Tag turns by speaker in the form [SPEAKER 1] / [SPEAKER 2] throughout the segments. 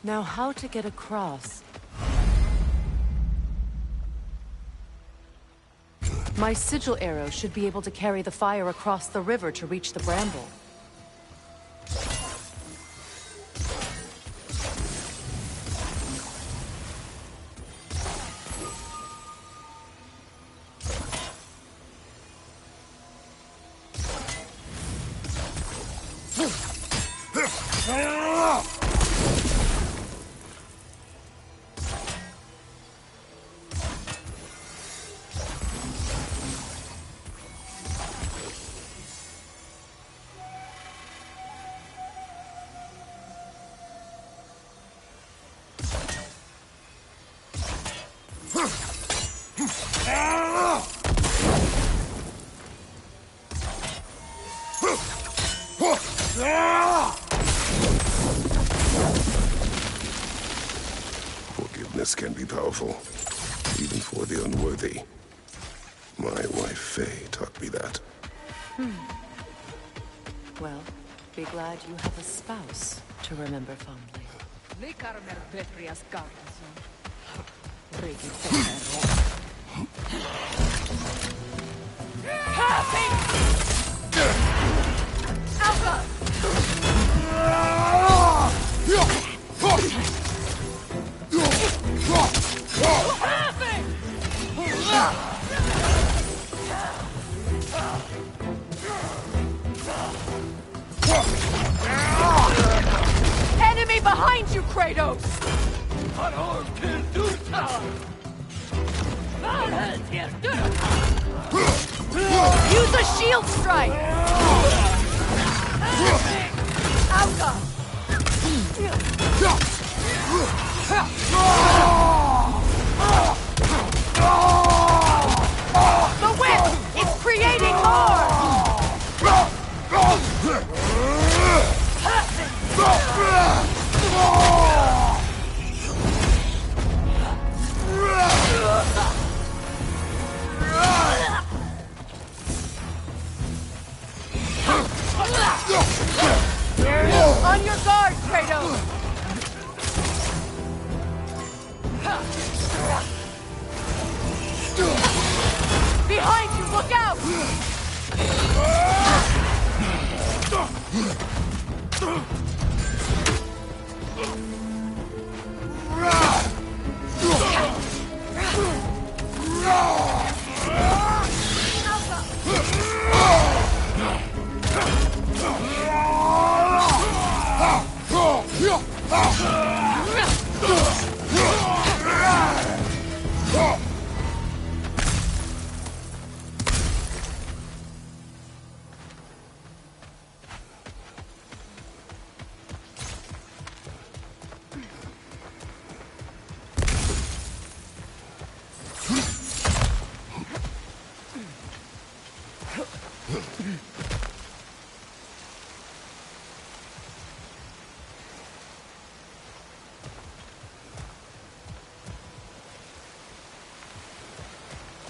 [SPEAKER 1] Now how to get across? My sigil arrow should be able to carry the fire across the river to reach the bramble.
[SPEAKER 2] Forgiveness can be powerful, even for the unworthy. My wife Faye taught me that.
[SPEAKER 1] Well, be glad you have a spouse to remember fondly.
[SPEAKER 3] Enemy behind you, Kratos! Use a shield strike! Alka! The whip is creating more! On your guard, Kratos! Behind you, look out!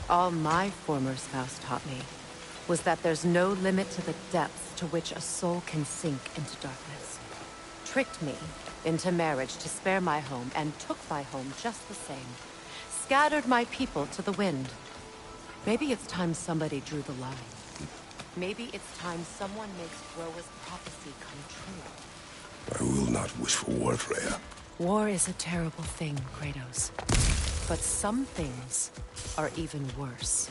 [SPEAKER 1] All my former spouse taught me was that there's no limit to the depths to which a soul can sink into darkness. Tricked me into marriage to spare my home and took my home just the same. Scattered my people to the wind. Maybe it's time somebody drew the line. Maybe it's time someone makes Groa's prophecy come true.
[SPEAKER 2] I will not wish for war, Freya.
[SPEAKER 1] War is a terrible thing, Kratos. But some things are even worse.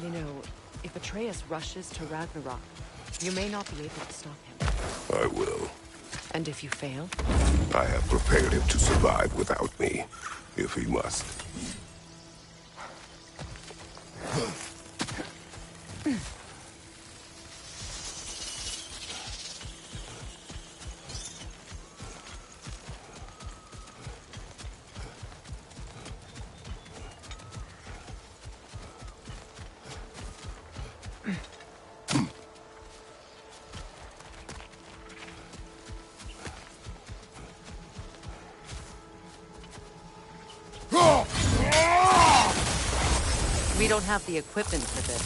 [SPEAKER 1] You know, if Atreus rushes to Ragnarok, you may not be able to stop him.
[SPEAKER 2] I will.
[SPEAKER 1] And if you fail?
[SPEAKER 2] I have prepared him to survive without me, if he must.
[SPEAKER 1] We don't have the equipment for this.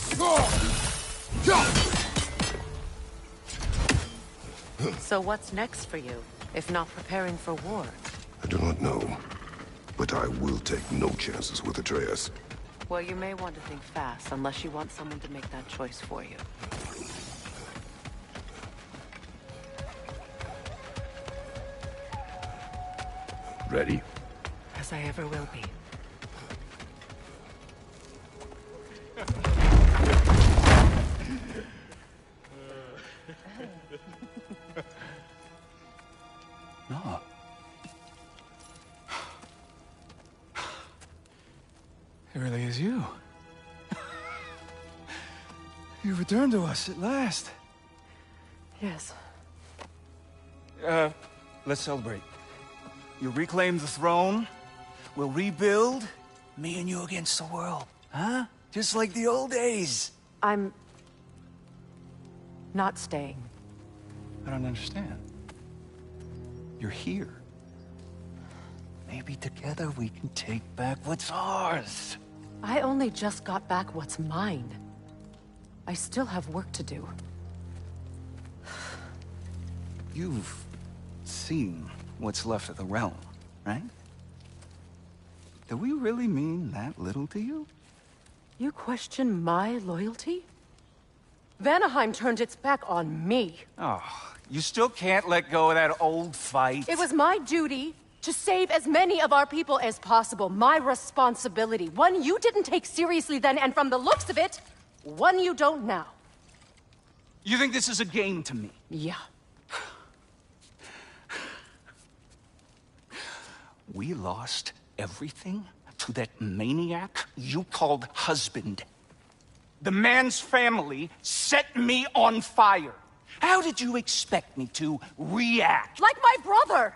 [SPEAKER 1] So what's next for you? if not preparing for war?
[SPEAKER 2] I do not know, but I will take no chances with Atreus.
[SPEAKER 1] Well, you may want to think fast, unless you want someone to make that choice for you.
[SPEAKER 2] Ready?
[SPEAKER 1] As I ever will be.
[SPEAKER 4] No. It really is you. You returned to us at last.
[SPEAKER 1] Yes.
[SPEAKER 4] Let's celebrate. You reclaim the throne. We'll rebuild. Me and you against the world. Huh? Just like the old days.
[SPEAKER 1] I'm... not staying.
[SPEAKER 4] I don't understand. You're here. Maybe together we can take back what's ours.
[SPEAKER 1] I only just got back what's mine. I still have work to do.
[SPEAKER 4] You've seen what's left of the realm, right? Do we really mean that little to you?
[SPEAKER 1] You question my loyalty? Vanaheim turned its back on me.
[SPEAKER 4] Oh, you still can't let go of that old fight.
[SPEAKER 1] It was my duty to save as many of our people as possible. My responsibility. One you didn't take seriously then, and from the looks of it, one you don't now.
[SPEAKER 4] You think this is a game to me?
[SPEAKER 1] Yeah.
[SPEAKER 4] We lost everything to that maniac you called husband. The man's family set me on fire. How did you expect me to react?
[SPEAKER 1] Like my brother!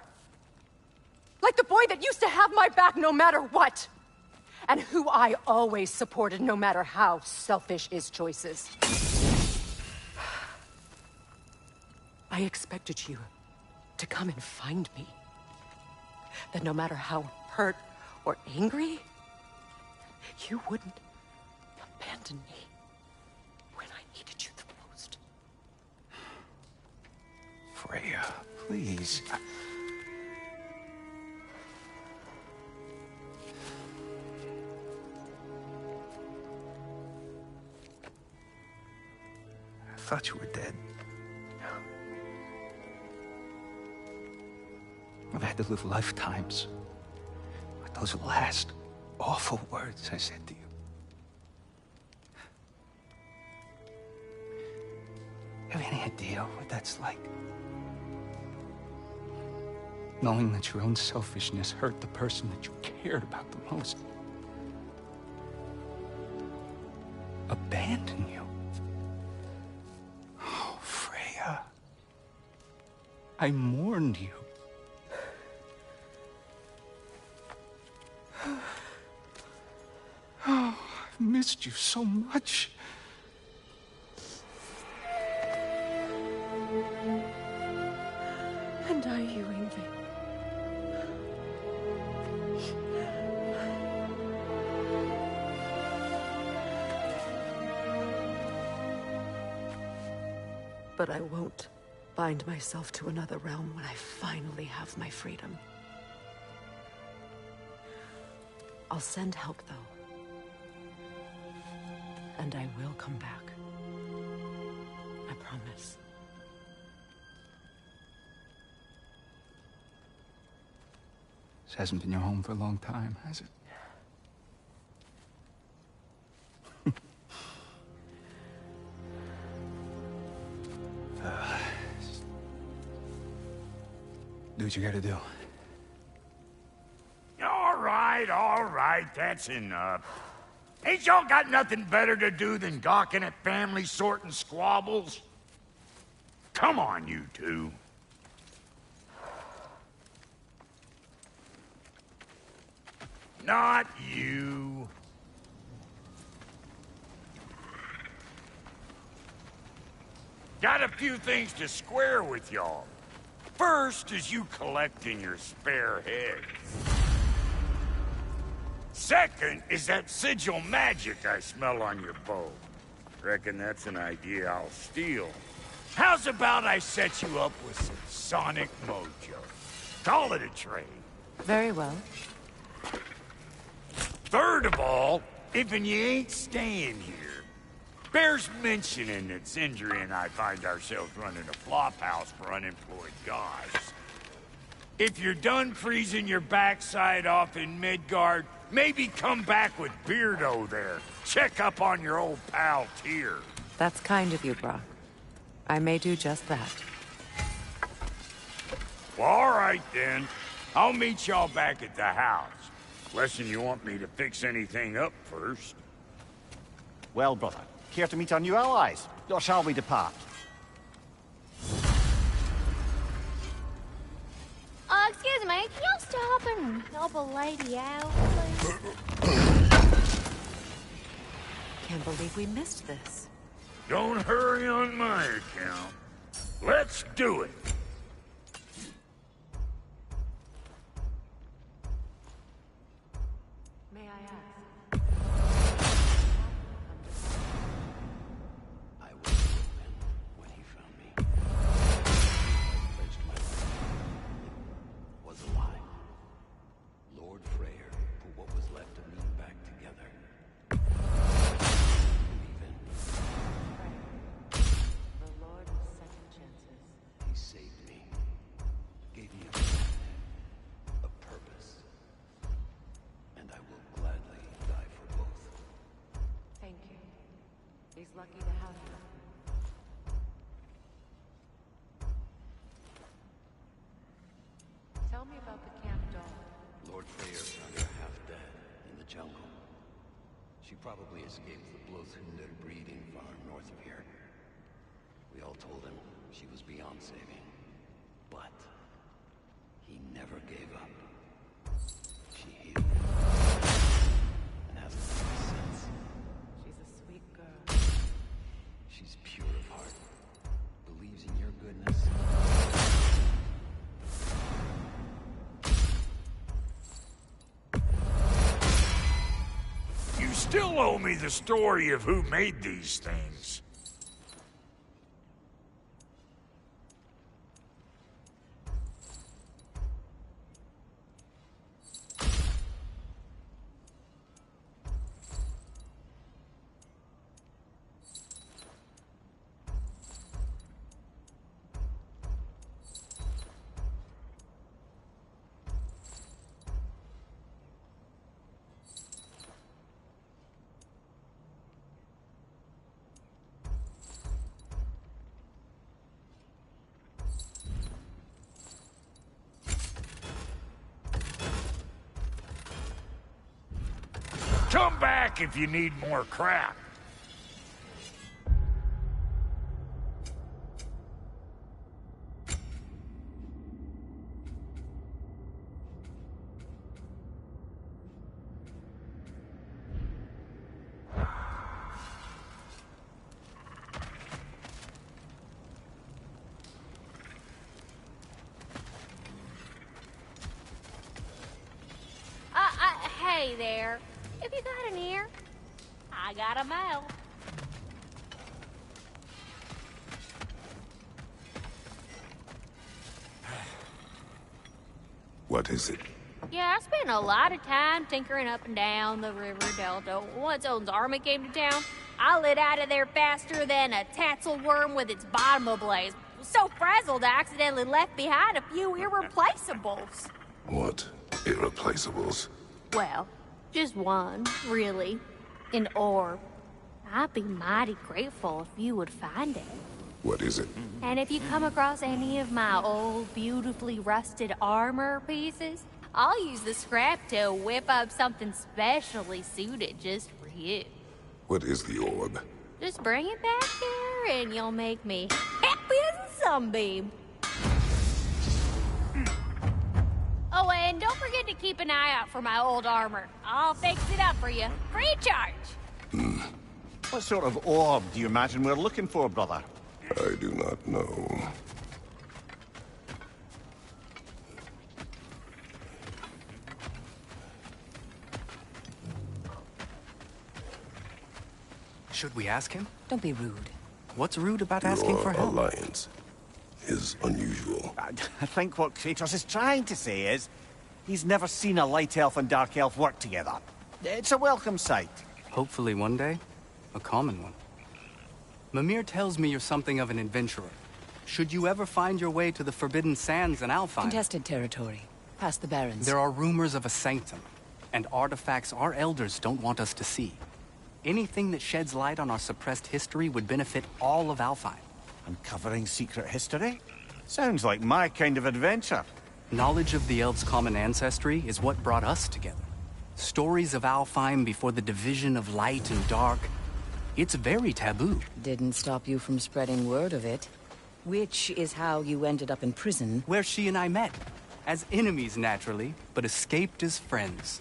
[SPEAKER 1] Like the boy that used to have my back no matter what! And who I always supported no matter how selfish his choices. I expected you to come and find me. That no matter how hurt or angry, you wouldn't abandon me when I needed you the most.
[SPEAKER 4] Freya, please. I thought you were dead. I've had to live lifetimes with those last awful words I said to you. Have you any idea what that's like? Knowing that your own selfishness hurt the person that you cared about the most. Abandon you. Oh, Freya. I mourned you. Oh, I've missed you so much.
[SPEAKER 1] And I you, Ingvi. But I won't bind myself to another realm when I finally have my freedom. I'll send help, though. And I will come back. I promise.
[SPEAKER 4] This hasn't been your home for a long time, has it? Do what you gotta do.
[SPEAKER 5] All right, that's enough. Ain't y'all got nothing better to do than gawking at family sorting squabbles? Come on, you two. Not you. Got a few things to square with y'all. First is you collecting your spare heads. Second is that sigil magic I smell on your bow. Reckon that's an idea I'll steal. How's about I set you up with some sonic mojo? Call it a trade.
[SPEAKER 1] Very well.
[SPEAKER 5] Third of all, if you ain't staying here, bears mentioning that Sindri and I find ourselves running a flop house for unemployed guys. If you're done freezing your backside off in Midgard, maybe come back with Beardo there. Check up on your old pal Tyr.
[SPEAKER 1] That's kind of you, Brock. I may do just that.
[SPEAKER 5] Well, all right then. I'll meet y'all back at the house. Unless you want me to fix anything up first.
[SPEAKER 6] Well, brother, care to meet our new allies? Or shall we depart?
[SPEAKER 7] Excuse me, can y'all stop and help a lady out, please?
[SPEAKER 1] Can't believe we missed this.
[SPEAKER 5] Don't hurry on my account. Let's do it.
[SPEAKER 1] May I ask?
[SPEAKER 8] I was open when he found me. I pledged my life. It was a lie. Lord Freyr put what was left of me back together. Believe in me.
[SPEAKER 1] The Lord of Second Chances.
[SPEAKER 8] He saved me. Gave me a plan, a purpose. And I will gladly die for both.
[SPEAKER 1] Thank you. He's lucky to have you. Tell me about the camp dog.
[SPEAKER 8] Lord Freyr found her half dead in the jungle. She probably escaped the Blothhunder breeding farm north of here. We all told him she was beyond saving. But he never gave up. She healed. And hasn't left since.
[SPEAKER 1] She's a sweet girl.
[SPEAKER 8] She's pure of heart. Believes in your goodness.
[SPEAKER 5] You still owe me the story of who made these things. Come back if you need more crap.
[SPEAKER 7] Hey there. If you got an ear, I got a mouth.
[SPEAKER 2] What is it?
[SPEAKER 7] Yeah, I spent a lot of time tinkering up and down the river delta. Once Odin's army came to town, I lit out of there faster than a tassel worm with its bottom ablaze. So frazzled, I accidentally left behind a few irreplaceables.
[SPEAKER 2] What? Irreplaceables?
[SPEAKER 7] Well, just one, really. An orb. I'd be mighty grateful if you would find it.
[SPEAKER 2] What is it?
[SPEAKER 7] And if you come across any of my old, beautifully rusted armor pieces, I'll use the scrap to whip up something specially suited just for you.
[SPEAKER 2] What is the orb?
[SPEAKER 7] Just bring it back here and you'll make me happy as a sunbeam. Oh, and don't forget to keep an eye out for my old armor. I'll fix it up for you, free of charge.
[SPEAKER 6] What sort of orb do you imagine we're looking for, brother?
[SPEAKER 2] I do not know.
[SPEAKER 9] Should we ask him?
[SPEAKER 1] Don't be rude.
[SPEAKER 6] What's rude about asking for
[SPEAKER 2] Your
[SPEAKER 6] help?
[SPEAKER 2] alliance is unusual.
[SPEAKER 6] I think what Kratos is trying to say is, he's never seen a light elf and dark elf work together. It's a welcome sight.
[SPEAKER 9] Hopefully one day, a common one. Mimir tells me you're something of an adventurer. Should you ever find your way to the Forbidden Sands in Alfheim...
[SPEAKER 1] Contested territory. Past the Barrens.
[SPEAKER 9] There are rumors of a sanctum, and artifacts our elders don't want us to see. Anything that sheds light on our suppressed history would benefit all of Alfheim.
[SPEAKER 6] Uncovering secret history? Sounds like my kind of adventure.
[SPEAKER 9] Knowledge of the elves' common ancestry is what brought us together. Stories of Alfheim before the division of light and dark. It's very taboo.
[SPEAKER 10] Didn't stop you from spreading word of it. Which is how you ended up in prison.
[SPEAKER 9] Where she and I met. As enemies, naturally, but escaped as friends.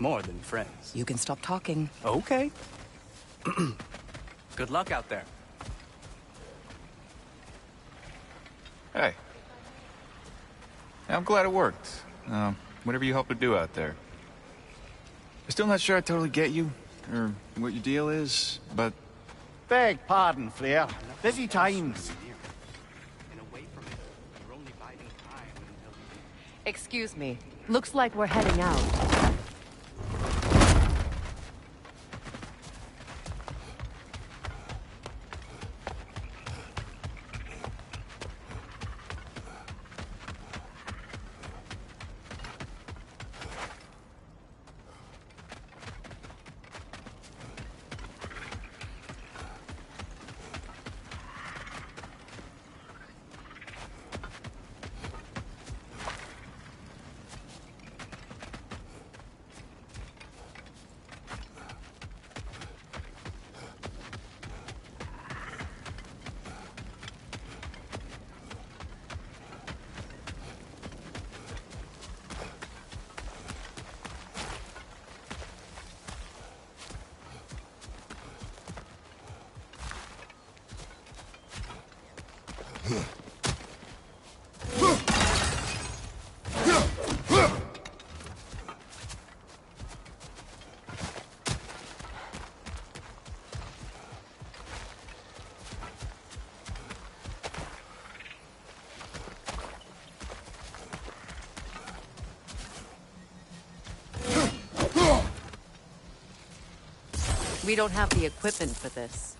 [SPEAKER 9] More than friends.
[SPEAKER 10] You can stop talking.
[SPEAKER 9] Okay. Good luck out there.
[SPEAKER 11] Hey. I'm glad it worked. Whatever you hope to do out there. I'm still not sure I totally get you, or what your deal is, but...
[SPEAKER 6] Beg pardon, Freya. Busy times.
[SPEAKER 1] Excuse me. Looks like we're heading out. We don't have the equipment for this.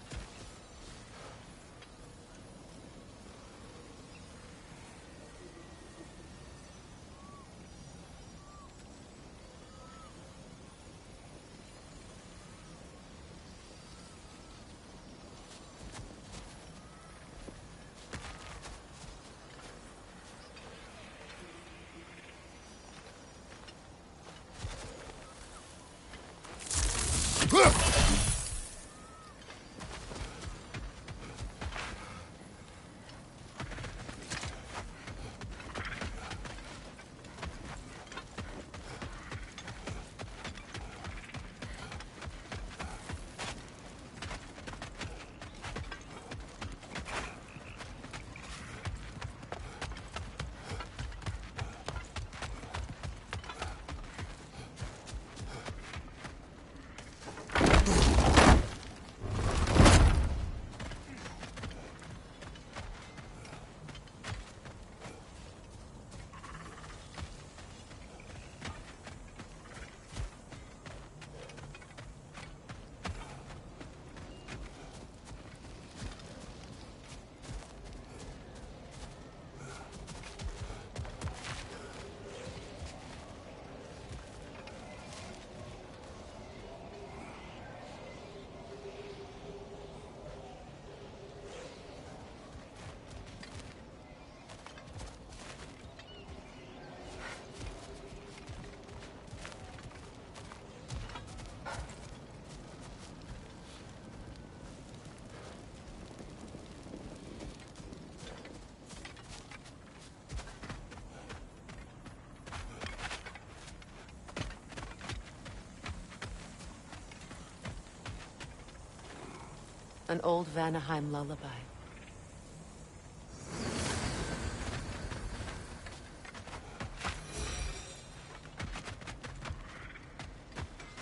[SPEAKER 1] An old Vanaheim lullaby.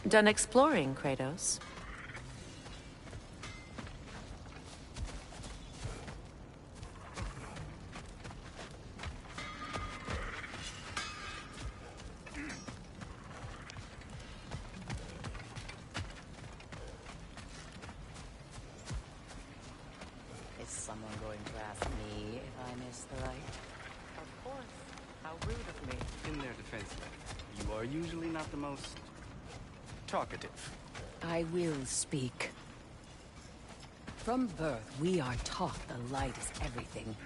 [SPEAKER 1] Done exploring, Kratos?
[SPEAKER 10] someone going to ask me if I miss the light?
[SPEAKER 1] Of course. How rude of me.
[SPEAKER 9] In their defense, you are usually not the most talkative.
[SPEAKER 10] I will speak. From birth, we are taught the light is everything.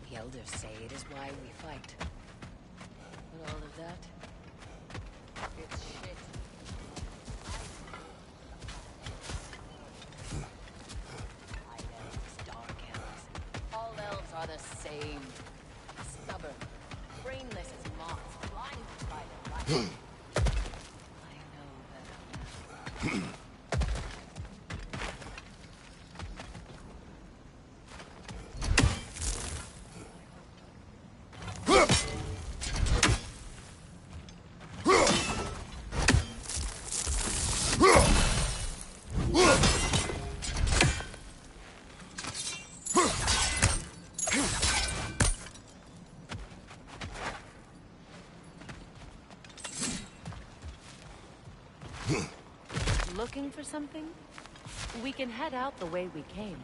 [SPEAKER 10] The elders say it is why we fight. But all of that, it's shit. High elves, dark elves. All elves are the same. Stubborn, brainless as moths, blinded by the light. I know better now.
[SPEAKER 1] Looking for something? We can head out the way we came.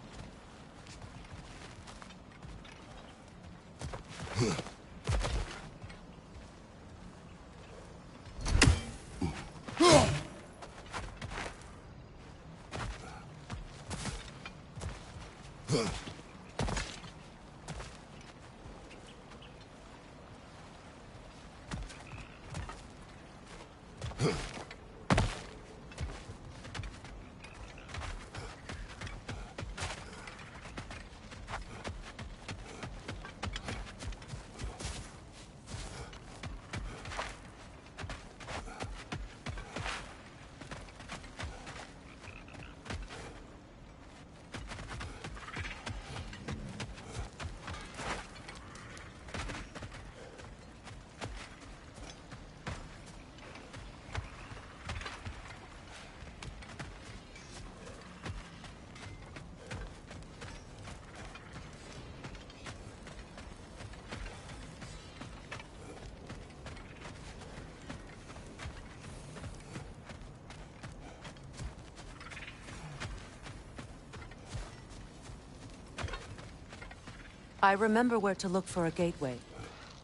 [SPEAKER 1] I remember where to look for a gateway.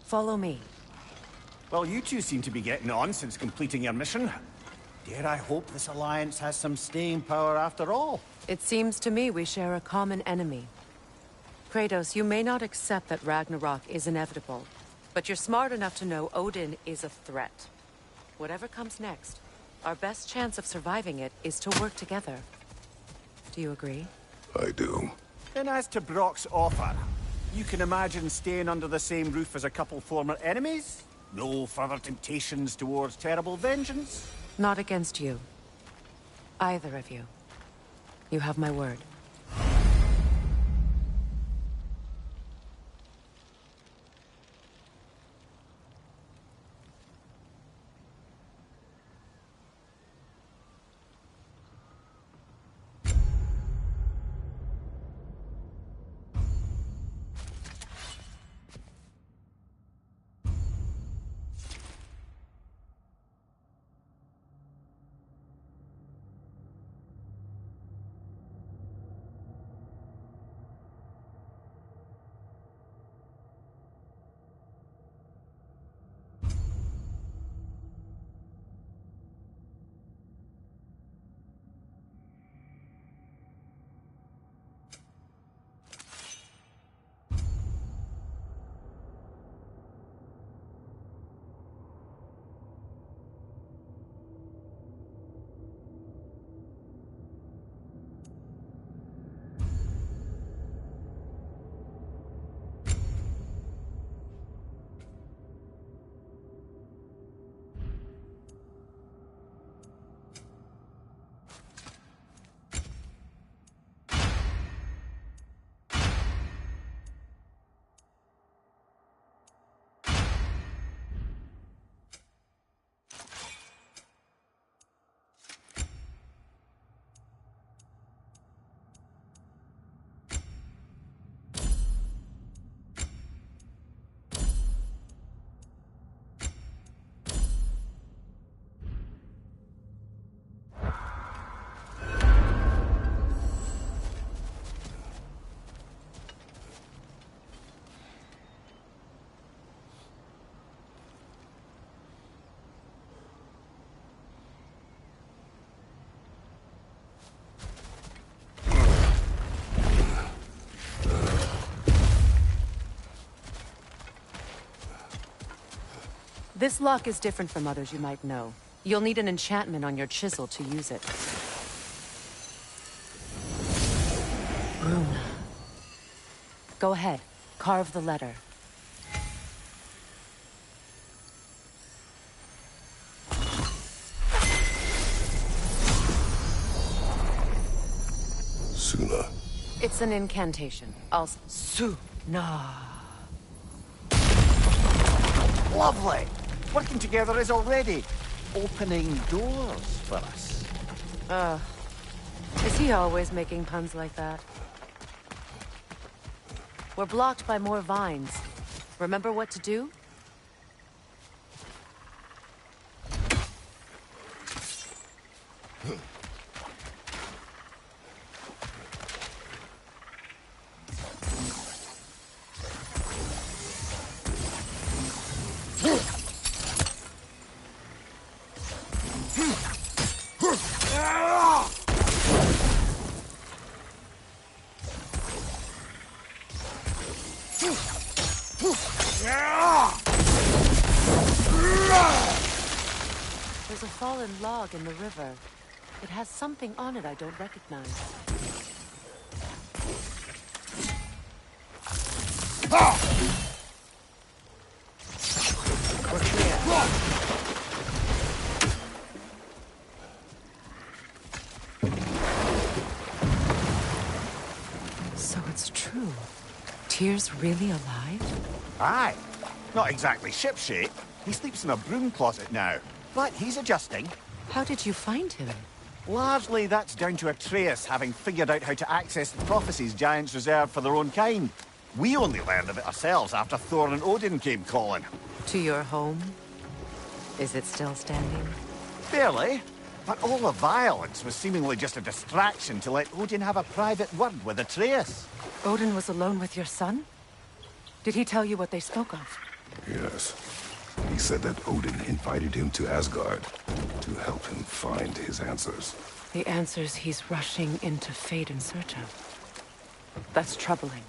[SPEAKER 1] Follow me.
[SPEAKER 6] Well, you two seem to be getting on since completing your mission. Dare I hope this alliance has some staying power after all?
[SPEAKER 1] It seems to me we share a common enemy. Kratos, you may not accept that Ragnarok is inevitable, but you're smart enough to know Odin is a threat. Whatever comes next, our best chance of surviving it is to work together. Do you agree?
[SPEAKER 2] I do.
[SPEAKER 6] Then as to Brock's offer, you can imagine staying under the same roof as a couple former enemies? No further temptations towards terrible vengeance?
[SPEAKER 1] Not against you. Either of you. You have my word. This lock is different from others you might know. You'll need an enchantment on your chisel to use it. Rune. Go ahead. Carve the letter.
[SPEAKER 2] Suna.
[SPEAKER 1] It's an incantation. Suna.
[SPEAKER 6] Lovely! Working together is already opening doors for us.
[SPEAKER 1] Is he always making puns like that? We're blocked by more vines. Remember what to do? There's a fallen log in the river. It has something on it I don't recognize. We're clear. So it's true. Tyr's really alive?
[SPEAKER 6] Aye. Not exactly shipshape. He sleeps in a broom closet now. But he's adjusting.
[SPEAKER 1] How did you find him?
[SPEAKER 6] Largely, that's down to Atreus having figured out how to access the prophecies giants reserve for their own kind. We only learned of it ourselves after Thor and Odin came calling.
[SPEAKER 1] To your home? Is it still standing?
[SPEAKER 6] Barely. But all the violence was seemingly just a distraction to let Odin have a private word with Atreus.
[SPEAKER 1] Odin was alone with your son? Did he tell you what they spoke of?
[SPEAKER 2] Yes. He said that Odin invited him to Asgard to help him find his answers.
[SPEAKER 1] The answers he's rushing into fate in search of. That's troubling.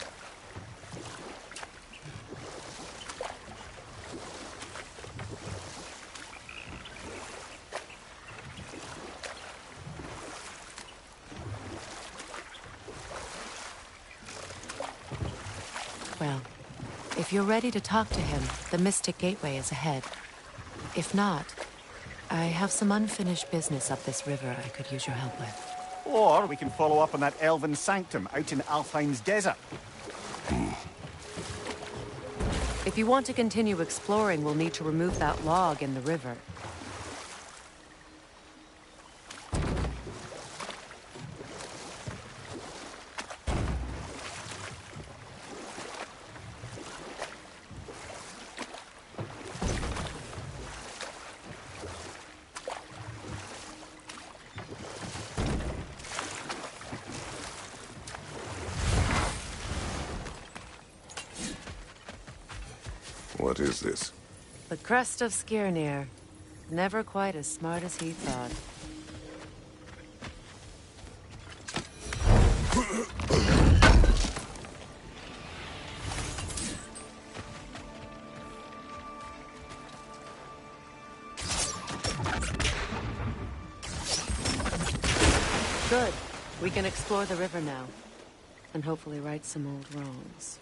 [SPEAKER 1] Well, if you're ready to talk to him, the Mystic Gateway is ahead. If not, I have some unfinished business up this river I could use your help with.
[SPEAKER 6] Or we can follow up on that elven sanctum out in Alfheim's desert.
[SPEAKER 1] If you want to continue exploring, we'll need to remove that log in the river.
[SPEAKER 2] What is this?
[SPEAKER 1] The crest of Skirnir. Never quite as smart as he thought. Good. We can explore the river now. And hopefully right some old wrongs.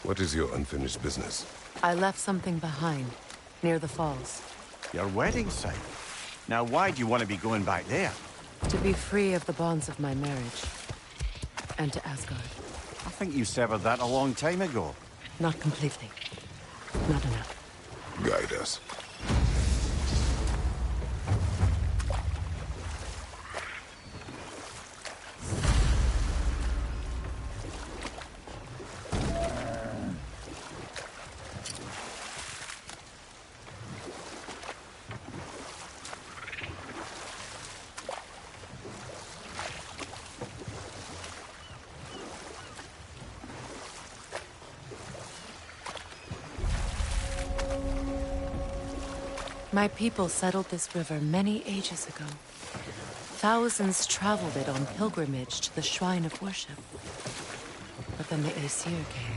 [SPEAKER 2] What is your unfinished business?
[SPEAKER 1] I left something behind, near the falls.
[SPEAKER 6] Your wedding site. Now why do you want to be going back there?
[SPEAKER 1] To be free of the bonds of my marriage. And to Asgard.
[SPEAKER 6] I think you severed that a long time ago.
[SPEAKER 1] Not completely. Not enough.
[SPEAKER 2] Guide us.
[SPEAKER 1] My people settled this river many ages ago. Thousands traveled it on pilgrimage to the shrine of worship. But then the Aesir came.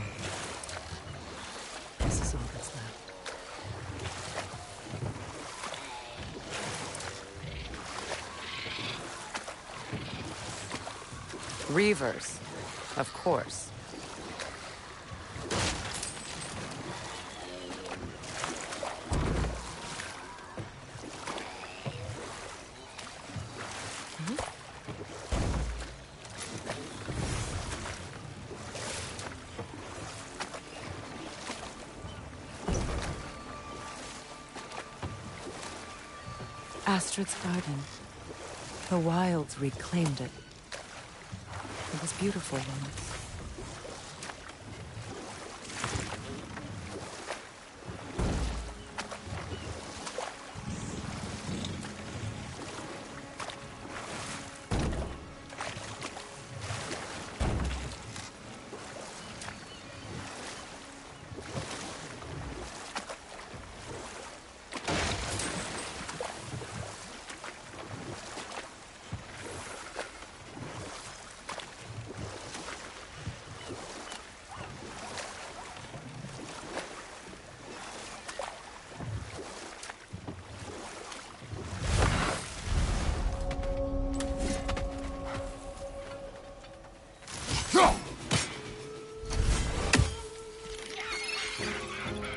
[SPEAKER 1] This is all that's left. Reavers, of course. Astrid's garden. The wilds reclaimed it. It was beautiful once.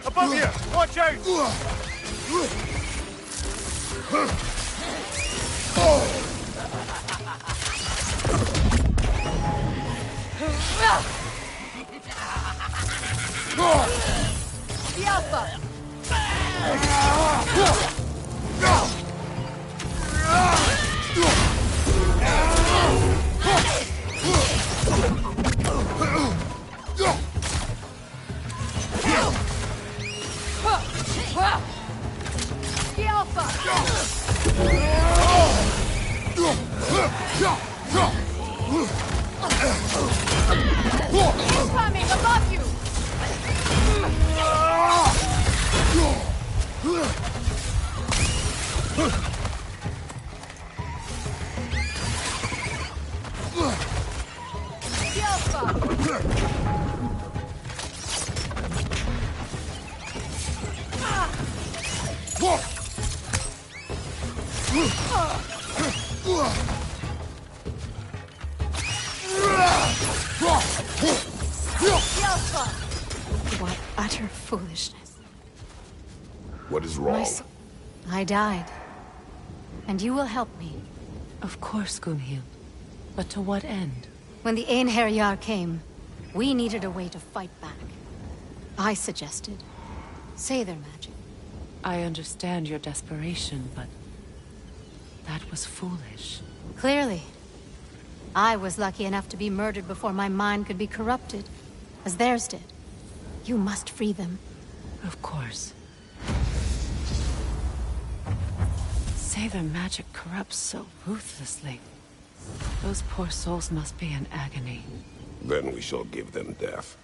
[SPEAKER 6] Above here! Watch out!
[SPEAKER 3] The Alpha! The Alpha! Coming above you! The Alpha!
[SPEAKER 12] What utter foolishness.
[SPEAKER 2] What is wrong?
[SPEAKER 12] I died. And you will help me.
[SPEAKER 1] Of course, Gunhild. But to what end?
[SPEAKER 12] When the Einherjar came, we needed a way to fight back. I suggested Seidr magic.
[SPEAKER 1] I understand your desperation, but that was foolish.
[SPEAKER 12] Clearly. I was lucky enough to be murdered before my mind could be corrupted, as theirs did. You must free them.
[SPEAKER 1] Of course. Seidr magic corrupts so ruthlessly. Those poor souls must be in agony.
[SPEAKER 2] Then we shall give them death.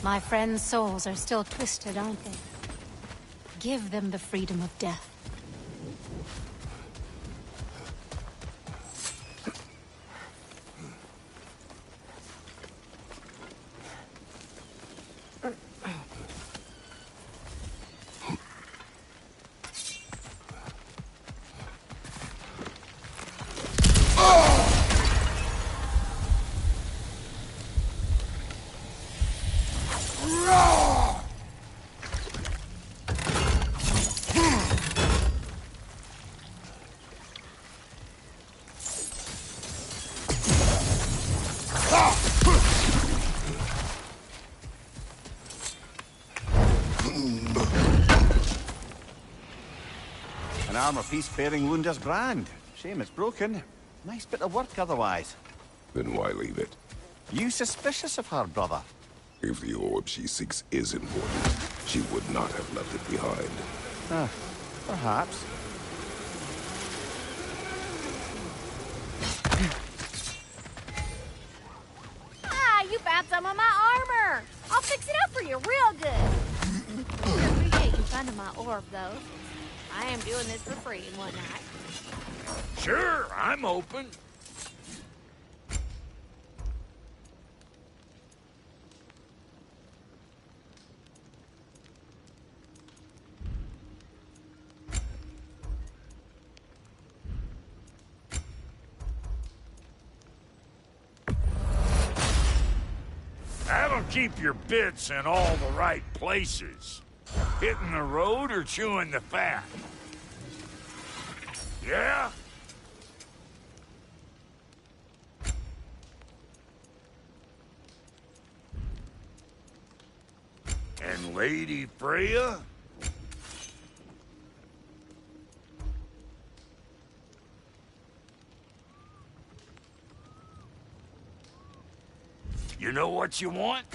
[SPEAKER 12] My friends' souls are still twisted, aren't they? Give them the freedom of death.
[SPEAKER 6] An armor-piece bearing Lunda's brand. Shame it's broken. Nice bit of work otherwise.
[SPEAKER 2] Then why leave it?
[SPEAKER 6] You suspicious of her, brother?
[SPEAKER 2] If the orb she seeks is important, she would not have left it behind.
[SPEAKER 6] Perhaps.
[SPEAKER 7] Ah, you found some of my armor. I'll fix it up for you real good. I appreciate you finding my orb, though. I am doing this for free and whatnot.
[SPEAKER 5] Sure, I'm open. That'll keep your bits in all the right places. Hitting the road or chewing the fat? Yeah? And Lady Freya? You know what you want?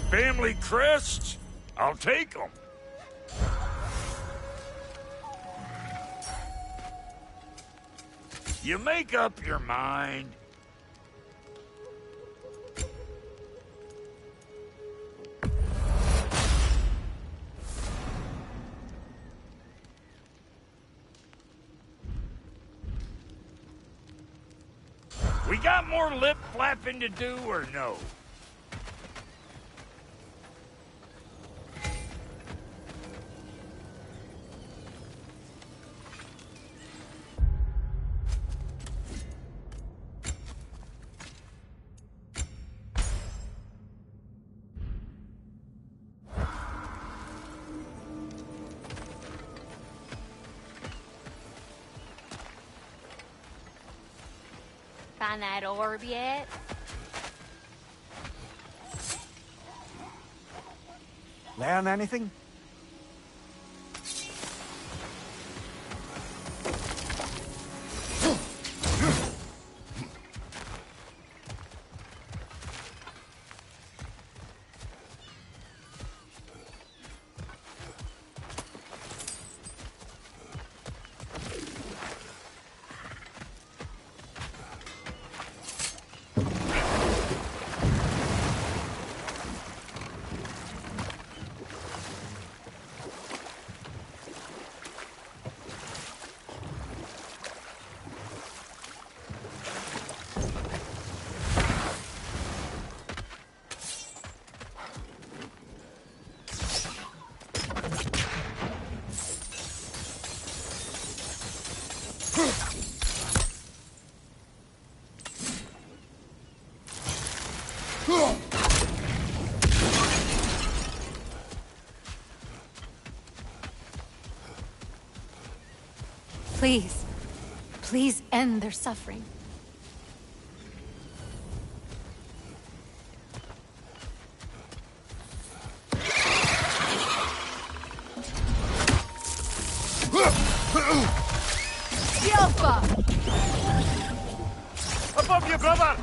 [SPEAKER 5] Family crests? I'll take them. You make up your mind. We got more lip flapping to do or no?
[SPEAKER 7] Find that orb yet?
[SPEAKER 6] Learn anything?
[SPEAKER 12] Please. Please end their suffering.
[SPEAKER 3] The Alpha!
[SPEAKER 6] Above you, brother!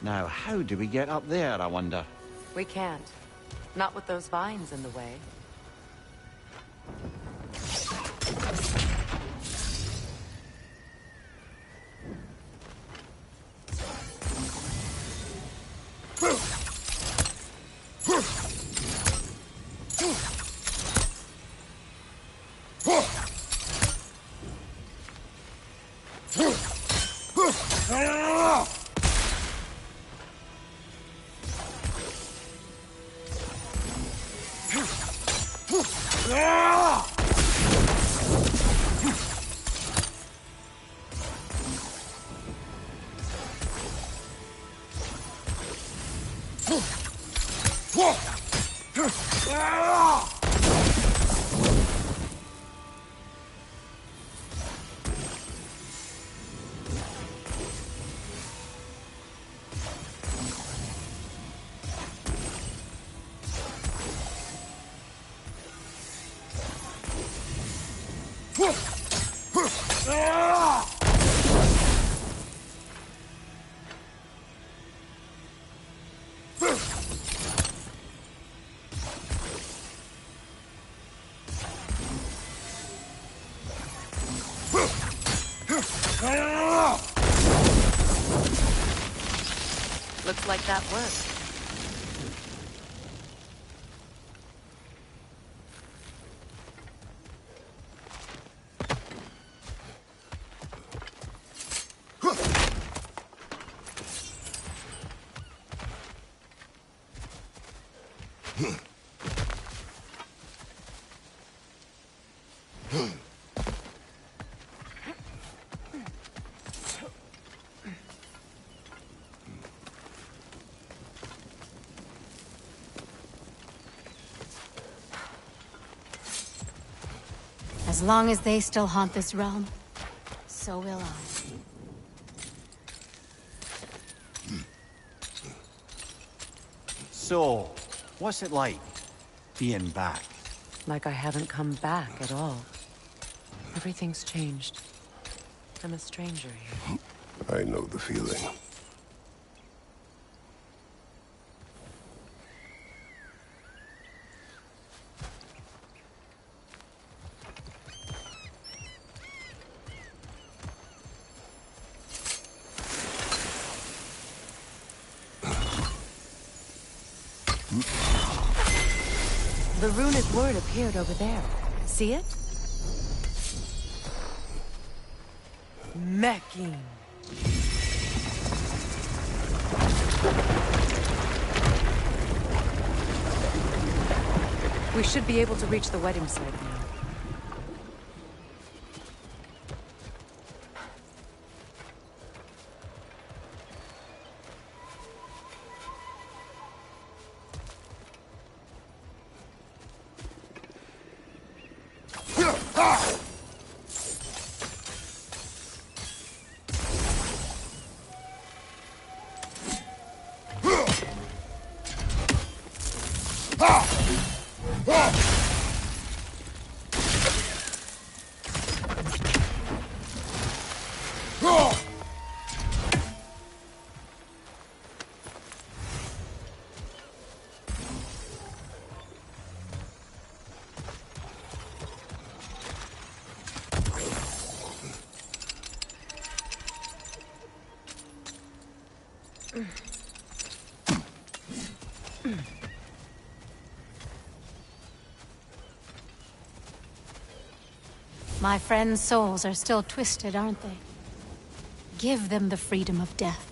[SPEAKER 13] Now, how do we get up there, I wonder?
[SPEAKER 1] We can't. Not with those vines in the way. Looks like that worked.
[SPEAKER 12] As long as they still haunt this realm, so will I.
[SPEAKER 6] So, what's it like, being back?
[SPEAKER 1] Like I haven't come back at all. Everything's changed. I'm a stranger here.
[SPEAKER 2] I know the feeling.
[SPEAKER 1] The runic word appeared over there. See it? Mecking. We should be able to reach the wedding site now.
[SPEAKER 12] My friends' souls are still twisted, aren't they? Give them the freedom of death.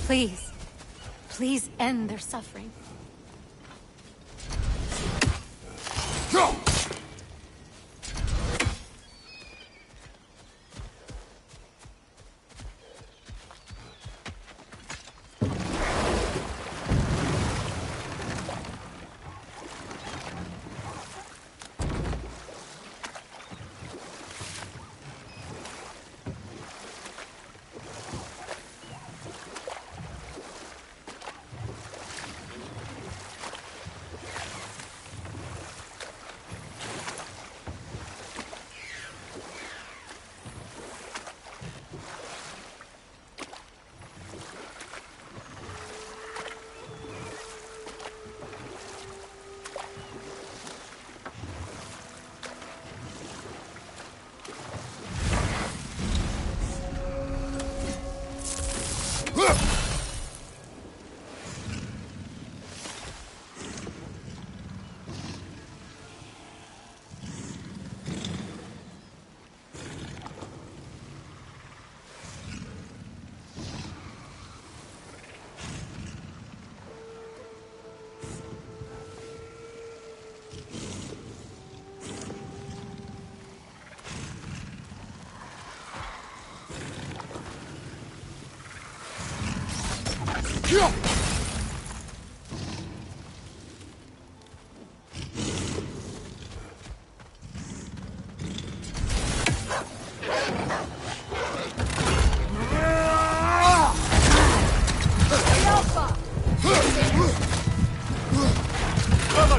[SPEAKER 12] Please. Please end their suffering.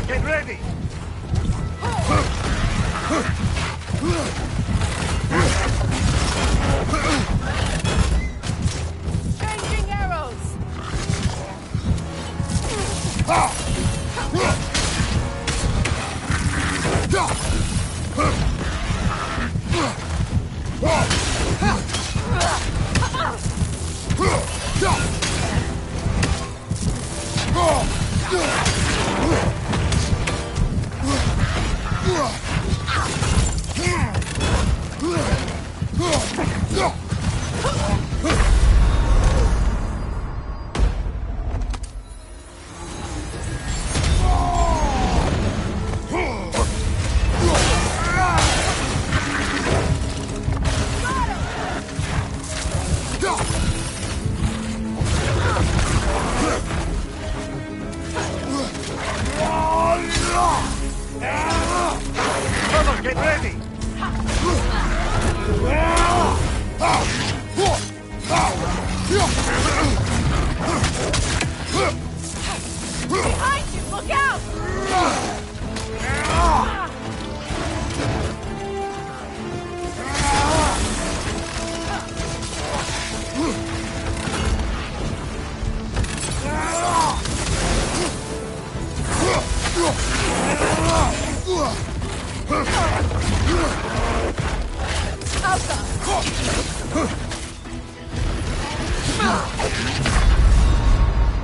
[SPEAKER 6] Get ready!
[SPEAKER 3] Changing arrows! Look out!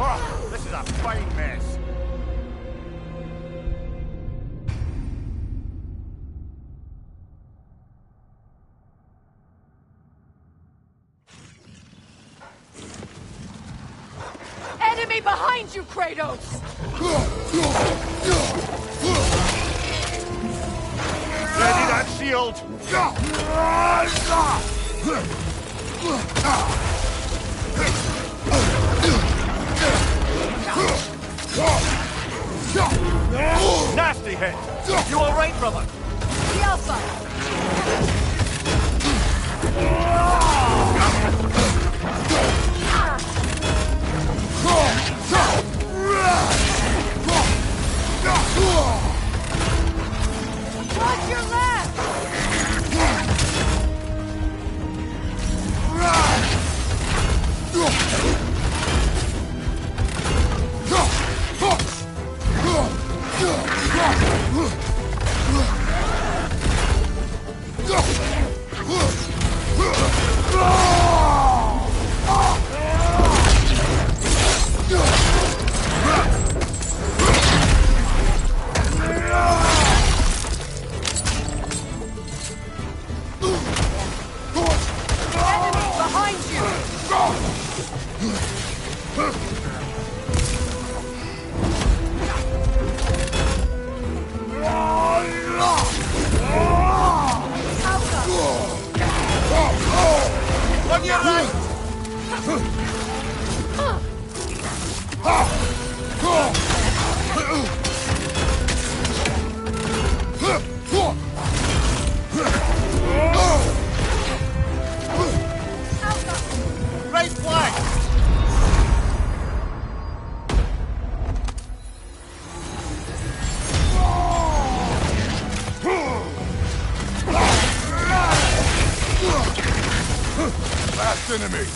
[SPEAKER 6] Oh, this is a fine mess.
[SPEAKER 3] Enemy behind you, Kratos!
[SPEAKER 6] Ready that shield! Nasty hit! You alright, brother?
[SPEAKER 3] The outside! Watch your left!
[SPEAKER 6] On your right! Right flank!
[SPEAKER 2] Last enemy!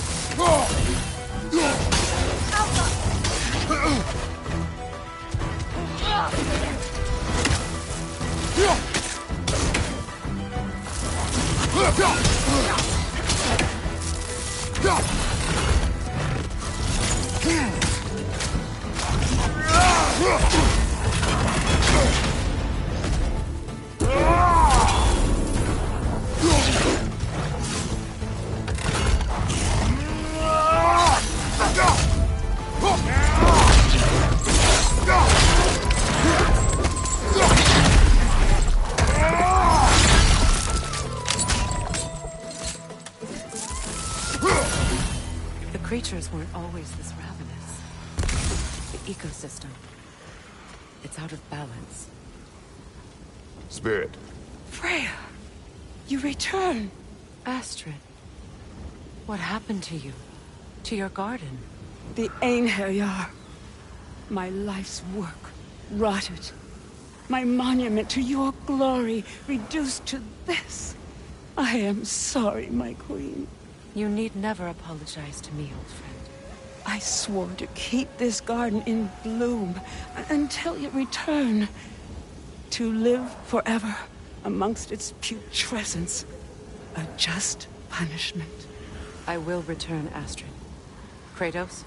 [SPEAKER 1] The creatures weren't always this ravenous. The ecosystem. It's out of balance.
[SPEAKER 2] Spirit.
[SPEAKER 3] Freya! You return!
[SPEAKER 1] Astrid, what happened to you? To your garden?
[SPEAKER 3] The Einherjar. My life's work, rotted. My monument to your glory, reduced to this. I am sorry, my queen.
[SPEAKER 1] You need never apologize to me, old friend.
[SPEAKER 3] I swore to keep this garden in bloom until you return. To live forever amongst its putrescence. A just punishment.
[SPEAKER 1] I will return, Astrid. Kratos,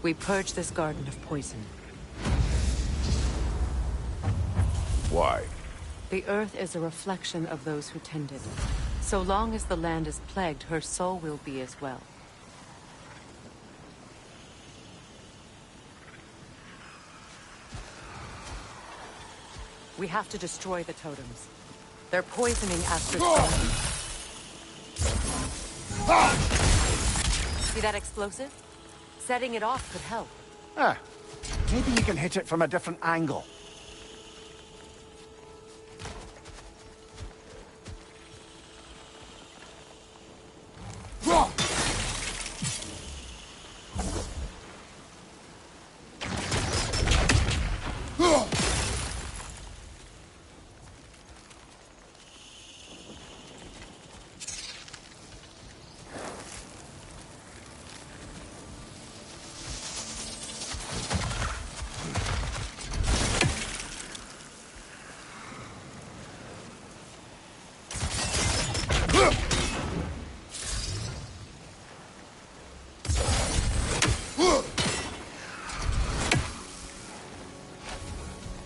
[SPEAKER 1] we purge this garden of poison.
[SPEAKER 2] Why?
[SPEAKER 1] The earth is a reflection of those who tend it. So long as the land is plagued, her soul will be as well. We have to destroy the totems. They're poisoning Astrid's garden. See that explosive? Setting it off could help.
[SPEAKER 6] Ah, maybe you can hit it from a different angle.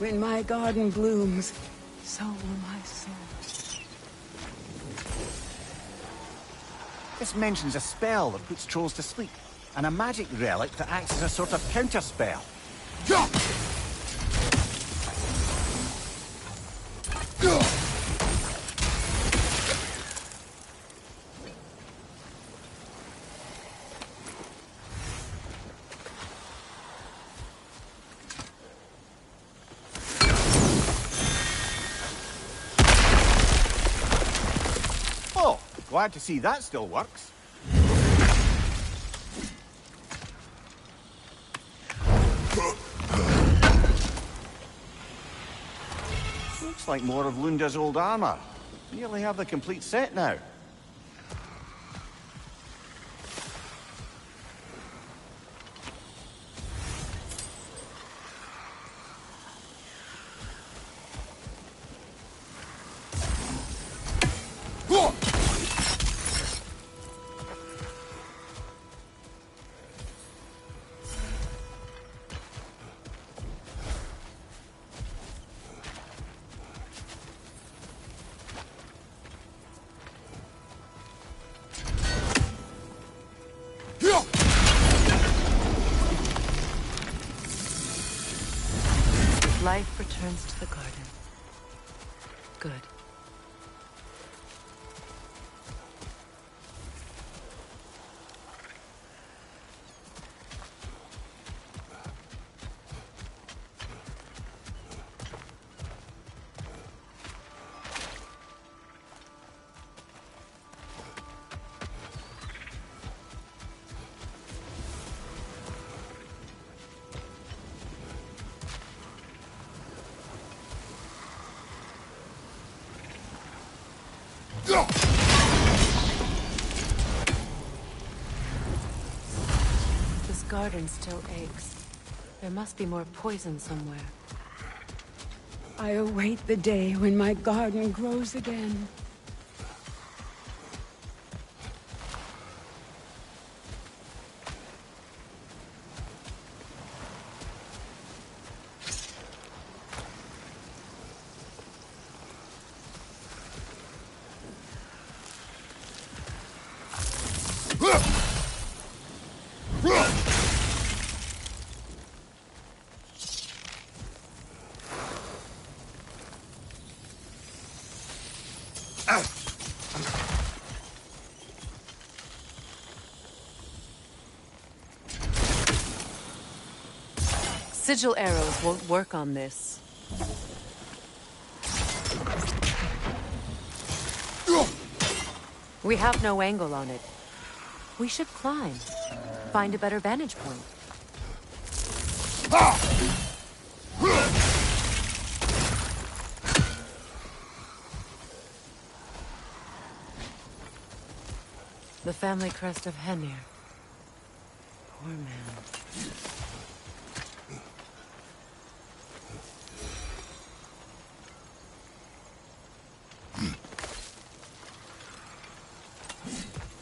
[SPEAKER 3] When my garden blooms, so will my soul.
[SPEAKER 6] This mentions a spell that puts trolls to sleep, and a magic relic that acts as a sort of counterspell. Oh, glad to see that still works. Looks like more of Lunda's old armor. Nearly have the complete set now.
[SPEAKER 1] Life returns to the garden. Good. This garden still aches. There must be more poison somewhere.
[SPEAKER 3] I await the day when my garden grows again.
[SPEAKER 1] Sigil arrows won't work on this. We have no angle on it. We should climb. Find a better vantage point. The family crest of Henir. Poor man.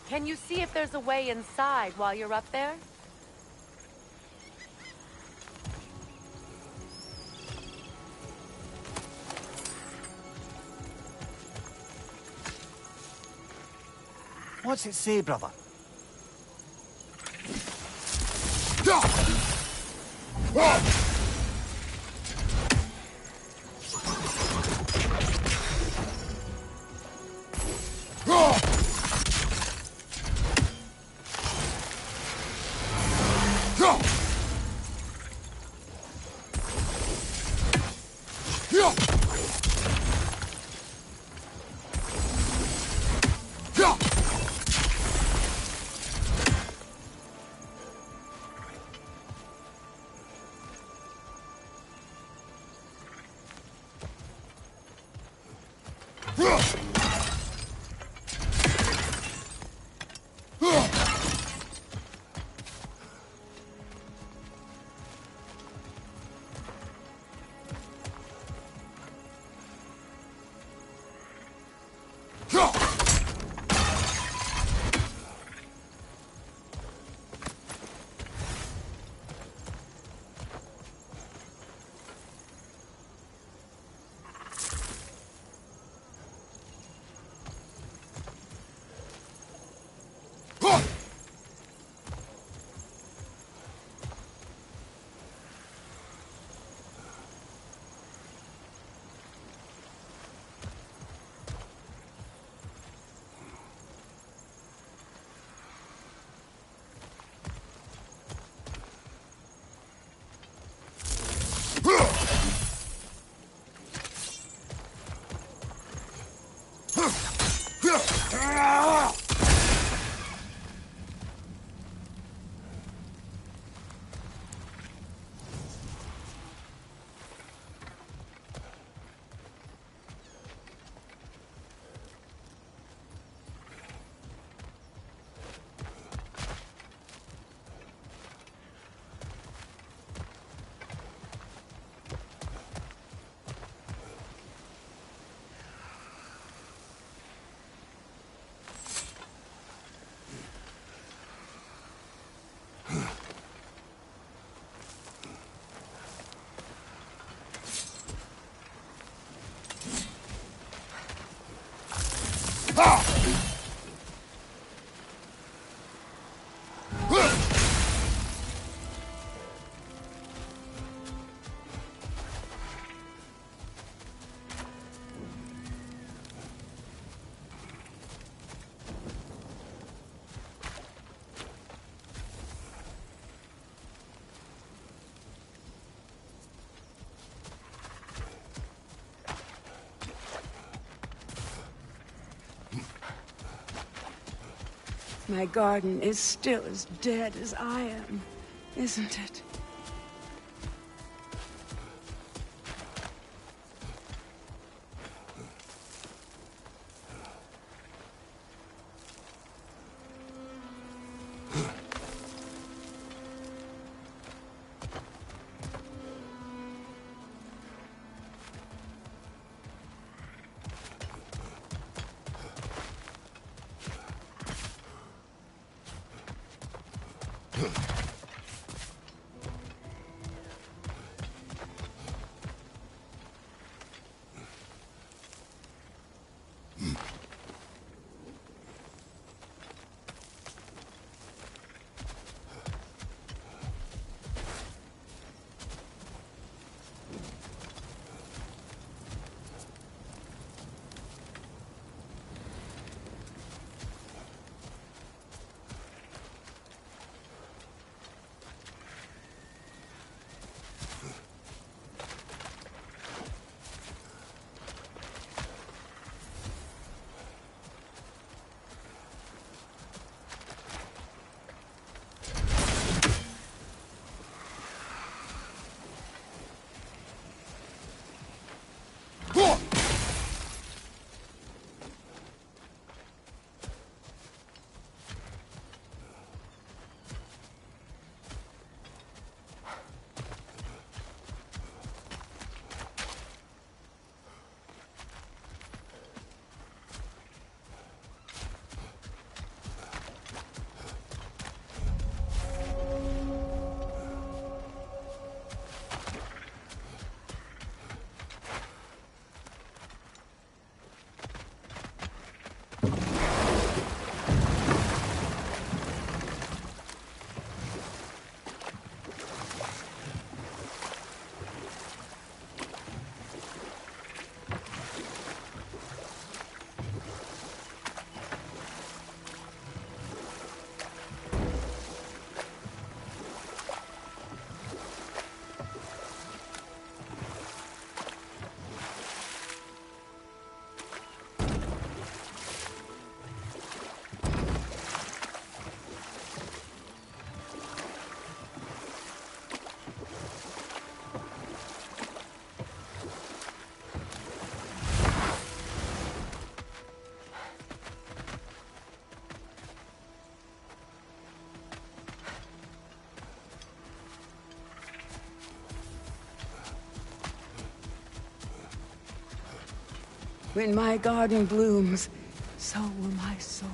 [SPEAKER 1] Can you see if there's a way inside while you're up there?
[SPEAKER 6] What's it say, brother?
[SPEAKER 3] My garden is still as dead as I am, isn't it? When my garden blooms, so will my soul.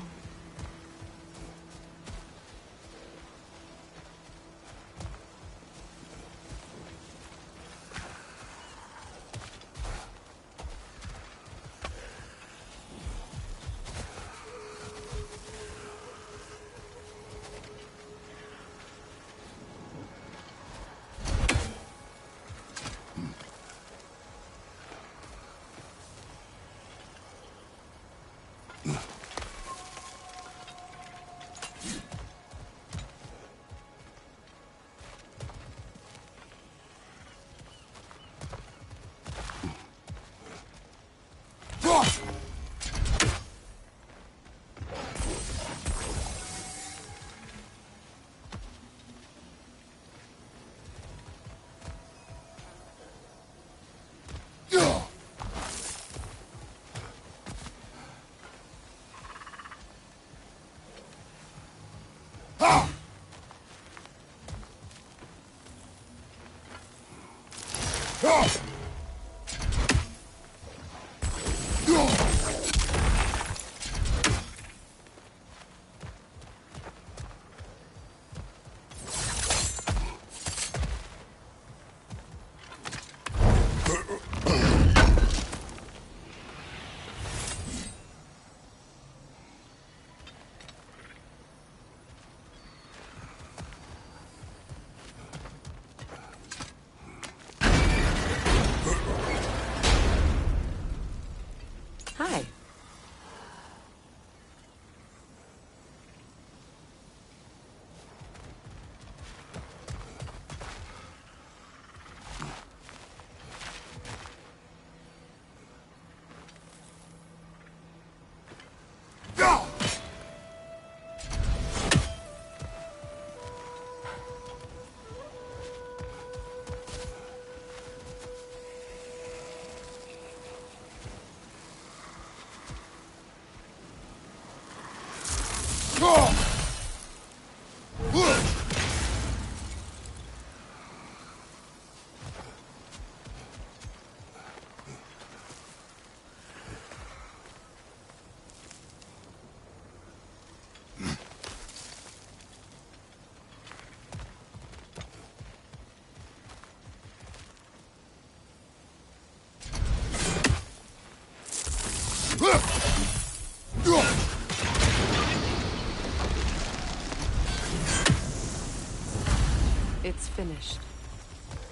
[SPEAKER 1] It's finished.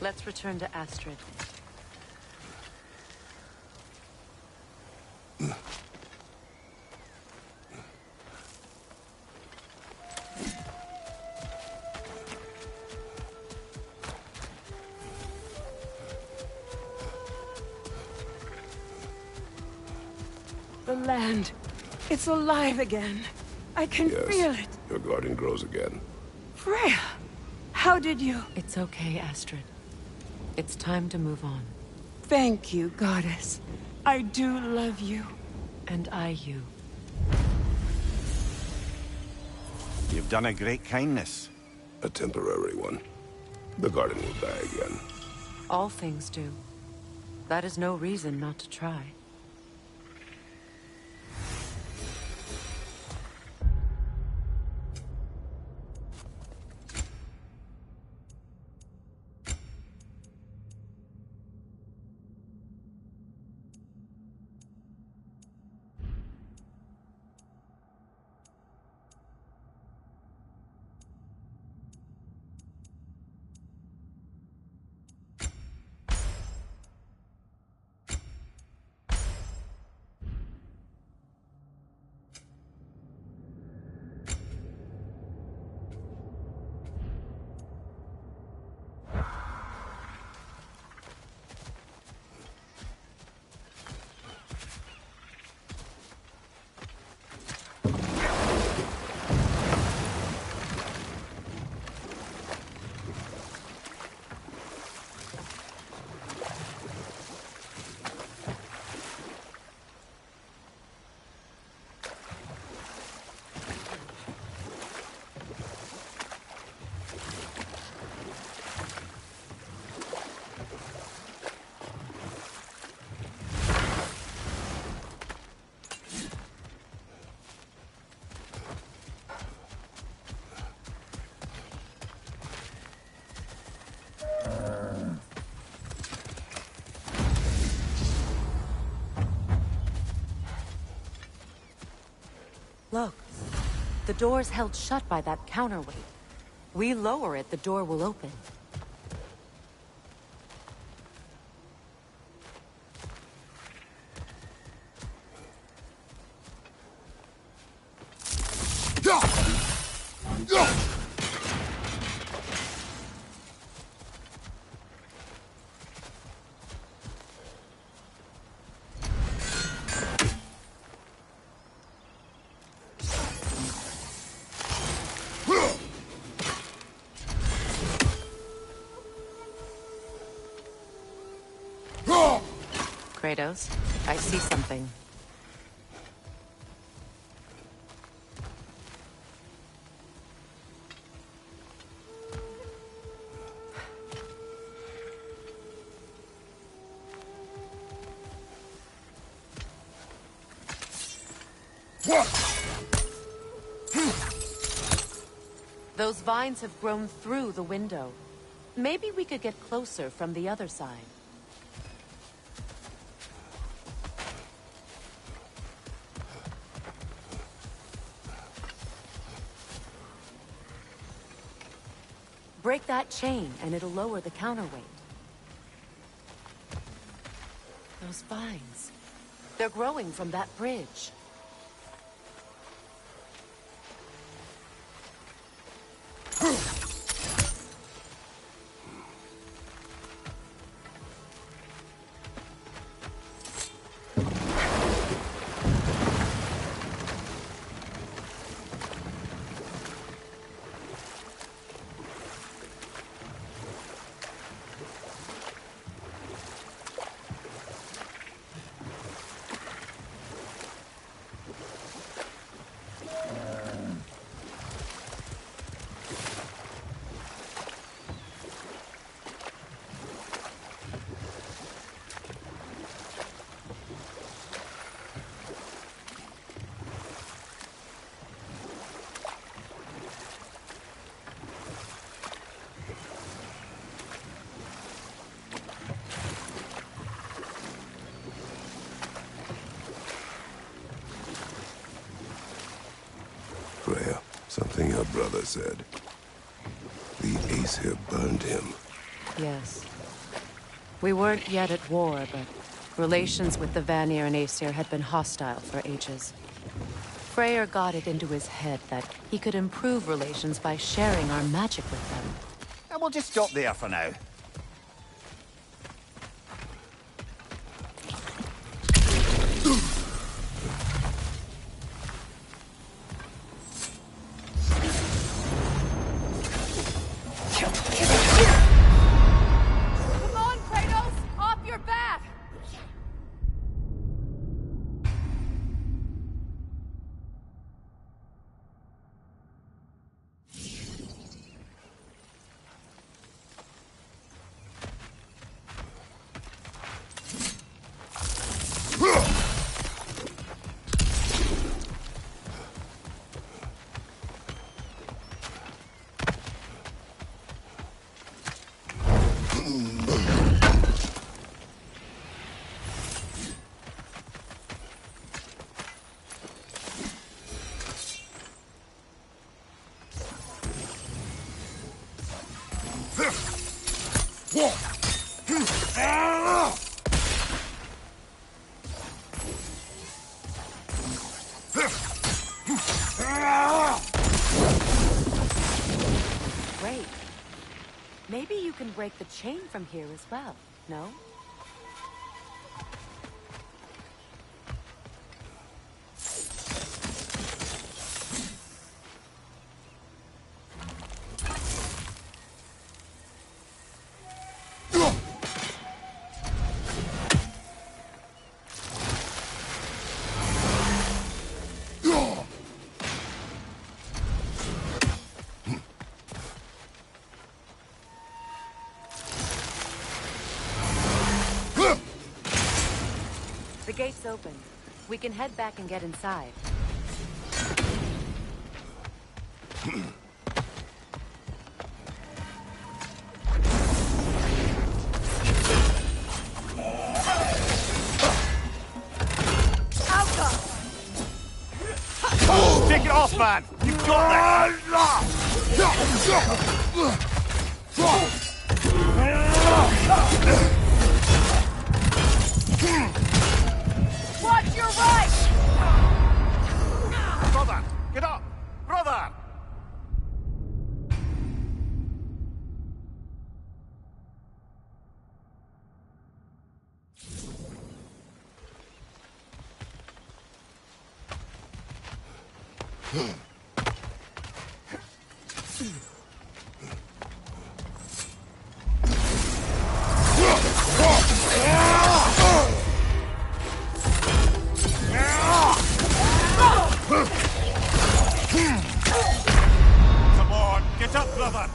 [SPEAKER 1] Let's return to Astrid.
[SPEAKER 3] The land. It's alive again. I can feel it.
[SPEAKER 2] Your garden grows again.
[SPEAKER 3] Freya, how did you...
[SPEAKER 1] It's okay, Astrid. It's time to move on.
[SPEAKER 3] Thank you, Goddess. I do love you.
[SPEAKER 1] And I you.
[SPEAKER 13] You've done a great kindness.
[SPEAKER 2] A temporary one. The garden will die again.
[SPEAKER 1] All things do. That is no reason not to try. Look, the door's held shut by that counterweight. We lower it, the door will open. Kratos, I see something. Those vines have grown through the window. Maybe we could get closer from the other side. Break that chain, and it'll lower the counterweight. Those vines. They're growing from that bridge.
[SPEAKER 2] Freya, something your brother said. The Aesir burned him.
[SPEAKER 1] Yes. We weren't yet at war, but relations with the Vanir and Aesir had been hostile for ages. Freyr got it into his head that he could improve relations by sharing our magic with them.
[SPEAKER 6] And we'll just stop there for now.
[SPEAKER 1] Come on, Kratos! Off your back! Great. Maybe you can break the chain from here as well, no? The gate's open. We can head back and get inside.
[SPEAKER 6] Take it off, man! You've got
[SPEAKER 1] Watch your right!
[SPEAKER 6] Brother, get up! Brother! Come on, get up, brother!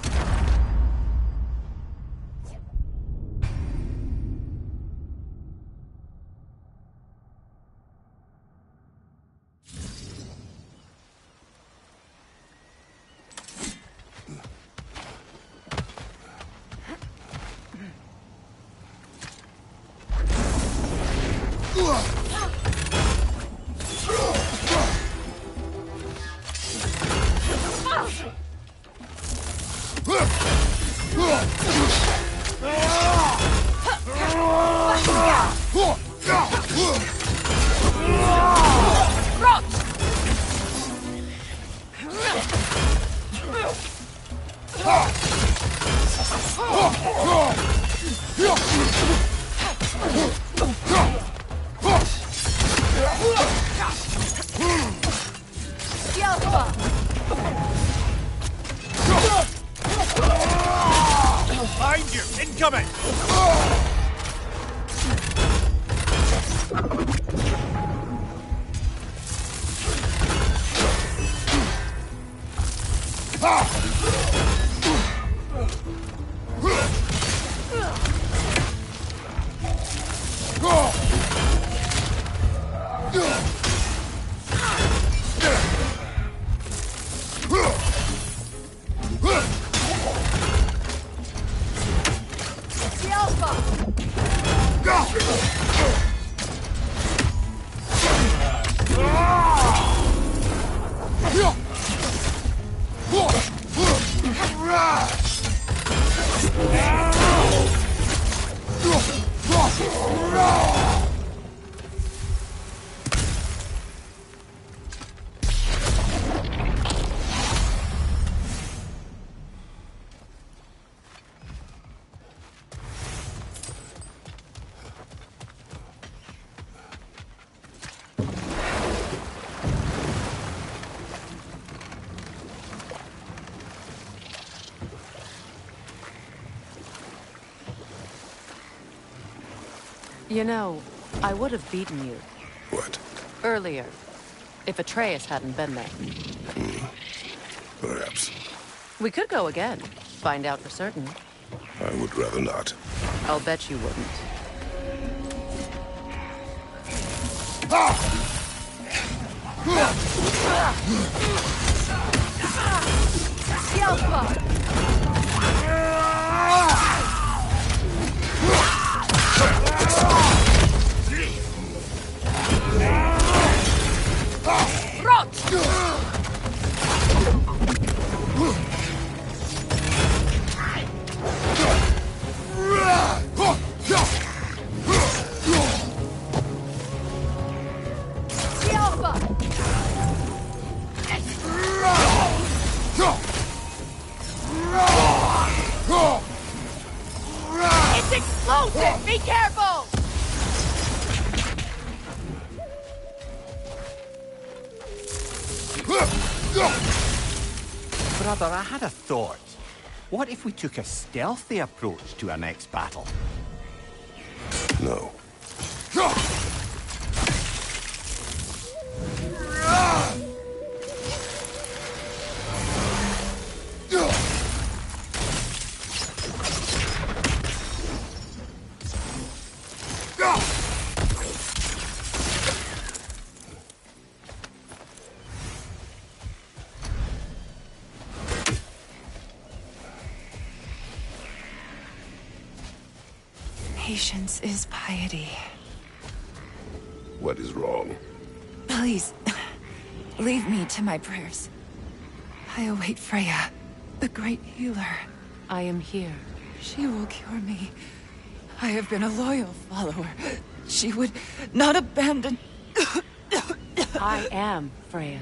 [SPEAKER 6] Behind you! Incoming!
[SPEAKER 1] You know, I would have beaten you.
[SPEAKER 2] What?
[SPEAKER 1] Earlier. If Atreus hadn't been there.
[SPEAKER 2] Perhaps.
[SPEAKER 1] We could go again. Find out for certain.
[SPEAKER 2] I would rather not.
[SPEAKER 1] I'll bet you wouldn't.
[SPEAKER 7] It's explosive! Be careful!
[SPEAKER 6] Brother, I had a thought. What if we took a stealthy approach to our next battle?
[SPEAKER 2] No.
[SPEAKER 3] Patience is piety.
[SPEAKER 2] What is wrong?
[SPEAKER 3] Please, leave me to my prayers. I await Freya, the great healer.
[SPEAKER 1] I am here.
[SPEAKER 3] She will cure me. I have been a loyal follower. She would not abandon...
[SPEAKER 1] I am Freya.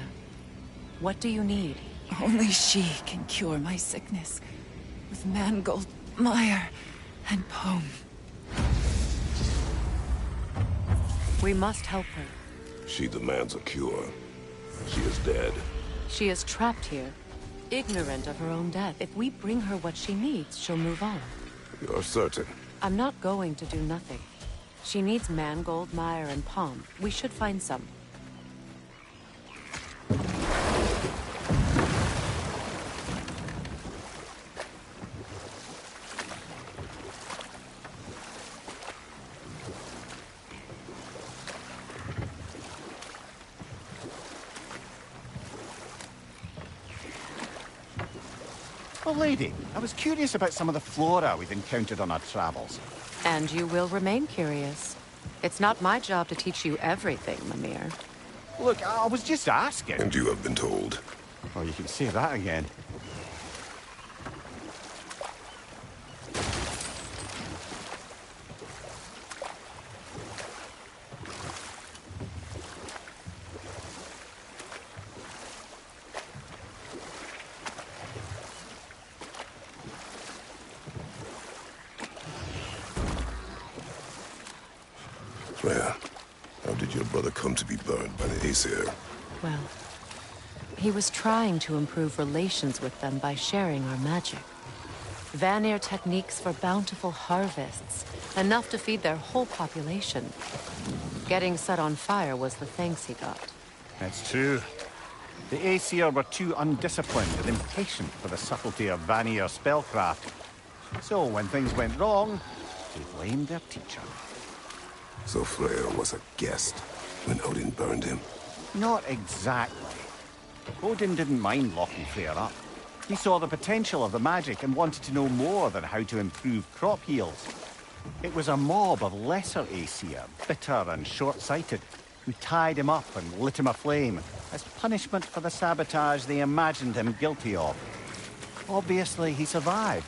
[SPEAKER 1] What do you need?
[SPEAKER 3] Only she can cure my sickness. With mangold, mire, and poem.
[SPEAKER 1] We must help her.
[SPEAKER 2] She demands a cure. She is dead.
[SPEAKER 1] She is trapped here, ignorant of her own death. If we bring her what she needs, she'll move on.
[SPEAKER 2] You're certain?
[SPEAKER 1] I'm not going to do nothing. She needs mangold, mire, and palm. We should find some.
[SPEAKER 6] Oh, lady, I was curious about some of the flora we've encountered on our travels.
[SPEAKER 1] And you will remain curious. It's not my job to teach you everything, Mimir.
[SPEAKER 6] Look, I was just asking.
[SPEAKER 2] And you have been told.
[SPEAKER 6] Oh, you can say that again.
[SPEAKER 2] Freya, how did your brother come to be burned by the Aesir?
[SPEAKER 1] Well, he was trying to improve relations with them by sharing our magic. Vanir techniques for bountiful harvests, enough to feed their whole population. Getting set on fire was the thanks he got.
[SPEAKER 6] It's true. The Aesir were too undisciplined and impatient for the subtlety of Vanir spellcraft. So when things went wrong, they blamed their teacher.
[SPEAKER 2] So Freya was a guest when Odin burned him?
[SPEAKER 6] Not exactly. Odin didn't mind locking Freya up. He saw the potential of the magic and wanted to know more than how to improve crop yields. It was a mob of lesser Aesir, bitter and short-sighted, who tied him up and lit him aflame as punishment for the sabotage they imagined him guilty of. Obviously, he survived.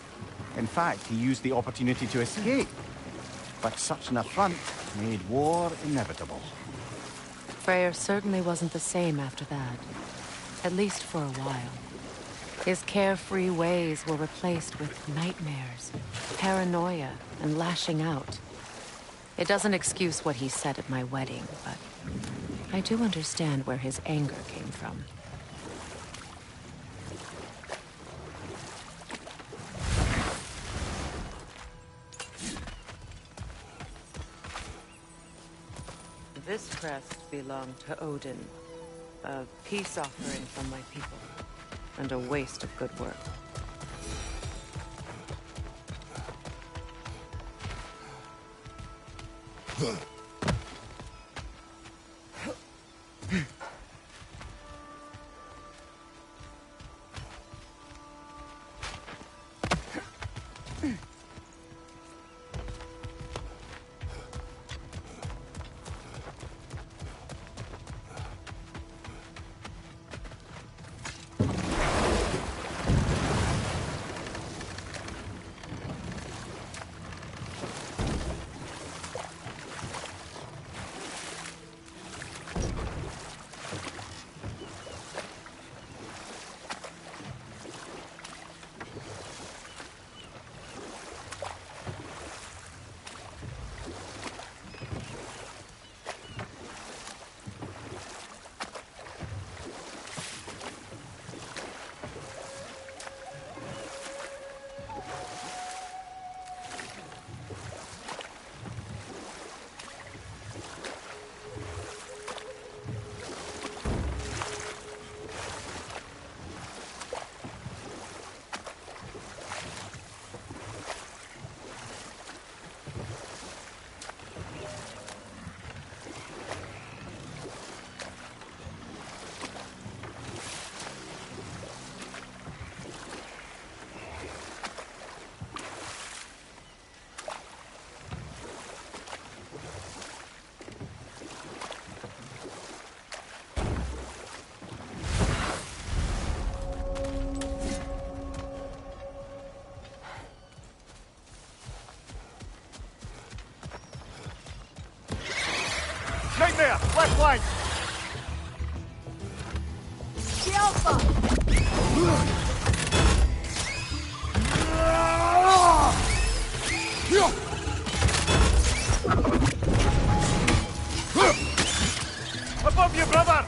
[SPEAKER 6] In fact, he used the opportunity to escape. But such an affront made war inevitable.
[SPEAKER 1] Freyr certainly wasn't the same after that. At least for a while. His carefree ways were replaced with nightmares, paranoia, and lashing out. It doesn't excuse what he said at my wedding, but I do understand where his anger came from. This crest belonged to Odin. A peace offering from my people. And a waste of good work.
[SPEAKER 6] Nightmare! Left flank! Above you, brother!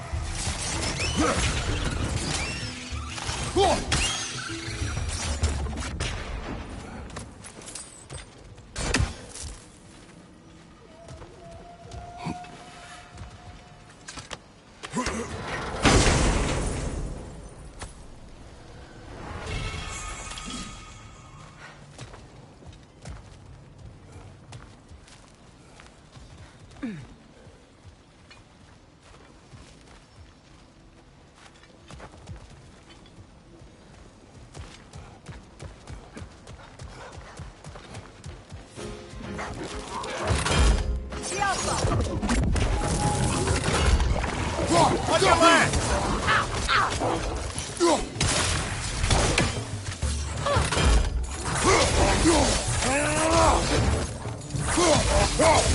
[SPEAKER 6] On your left!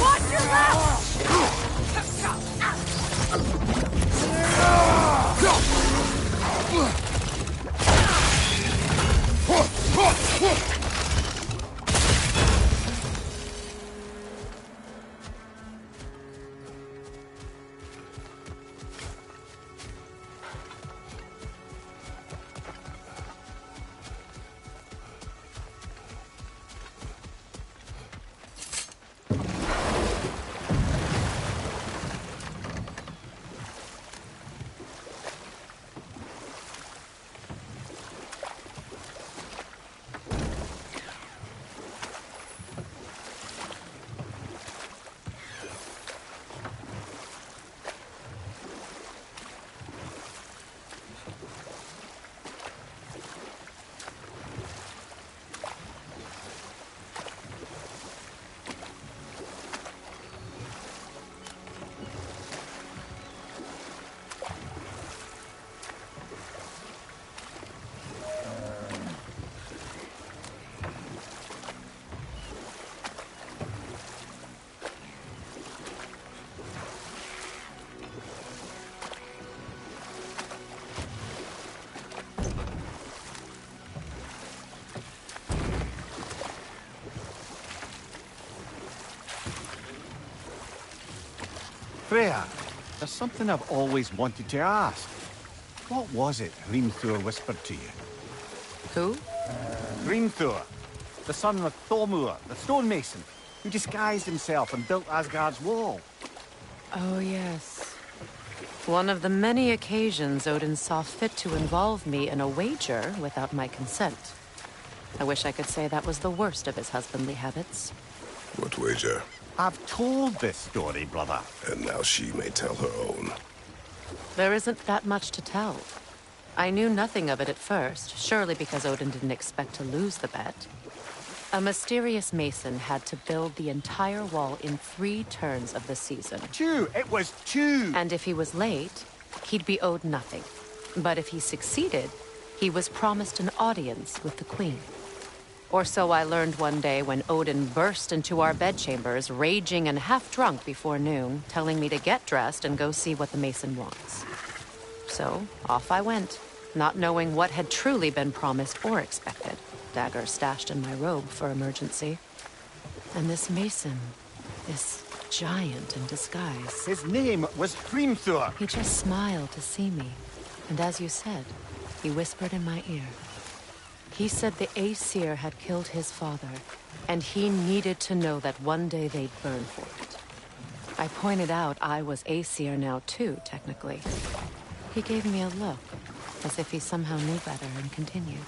[SPEAKER 7] Watch your left!
[SPEAKER 6] Freya, there's something I've always wanted to ask. What was it Hrimthur whispered to you?
[SPEAKER 1] Who?
[SPEAKER 6] Hrimthur, the son of Thormur, the stonemason, who disguised himself and built Asgard's wall.
[SPEAKER 1] Oh, yes. One of the many occasions Odin saw fit to involve me in a wager without my consent. I wish I could say that was the worst of his husbandly habits.
[SPEAKER 2] What wager?
[SPEAKER 6] I've told this story, brother.
[SPEAKER 2] And now she may tell her own.
[SPEAKER 1] There isn't that much to tell. I knew nothing of it at first, surely because Odin didn't expect to lose the bet. A mysterious mason had to build the entire wall in 3 turns of the season.
[SPEAKER 6] 2! It was 2!
[SPEAKER 1] And if he was late, he'd be owed nothing. But if he succeeded, he was promised an audience with the queen. Or so I learned one day when Odin burst into our bedchambers, raging and half-drunk before noon, telling me to get dressed and go see what the mason wants. So, off I went, not knowing what had truly been promised or expected. Dagger stashed in my robe for emergency. And this mason, this giant in disguise.
[SPEAKER 6] His name was Hrimthur.
[SPEAKER 1] He just smiled to see me. And as you said, he whispered in my ear. He said the Aesir had killed his father, and he needed to know that one day they'd burn for it. I pointed out I was Aesir now too, technically. He gave me a look, as if he somehow knew better, and continued.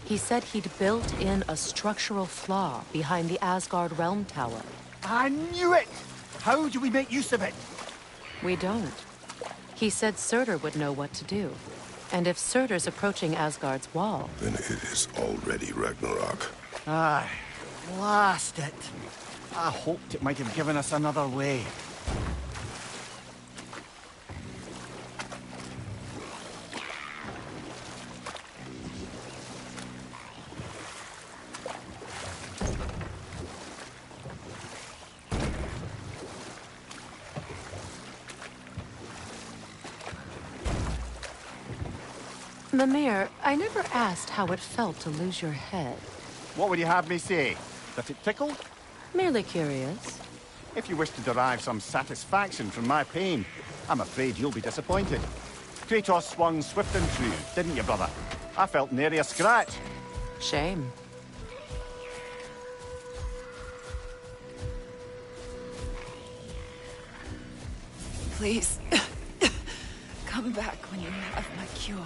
[SPEAKER 1] He said he'd built in a structural flaw behind the Asgard Realm Tower.
[SPEAKER 6] I knew it! How do we make use of it?
[SPEAKER 1] We don't. He said Surtur would know what to do. And if Surtur's approaching Asgard's wall...
[SPEAKER 2] Then it is already Ragnarok.
[SPEAKER 6] Aye, blast it. I hoped it might have given us another way.
[SPEAKER 1] Mimir, I never asked how it felt to lose your head.
[SPEAKER 6] What would you have me say? That it tickled?
[SPEAKER 1] Merely curious.
[SPEAKER 6] If you wish to derive some satisfaction from my pain, I'm afraid you'll be disappointed. Kratos swung swift and true, didn't you, brother? I felt nary a scratch.
[SPEAKER 1] Shame.
[SPEAKER 3] Please, come back when you have my cure.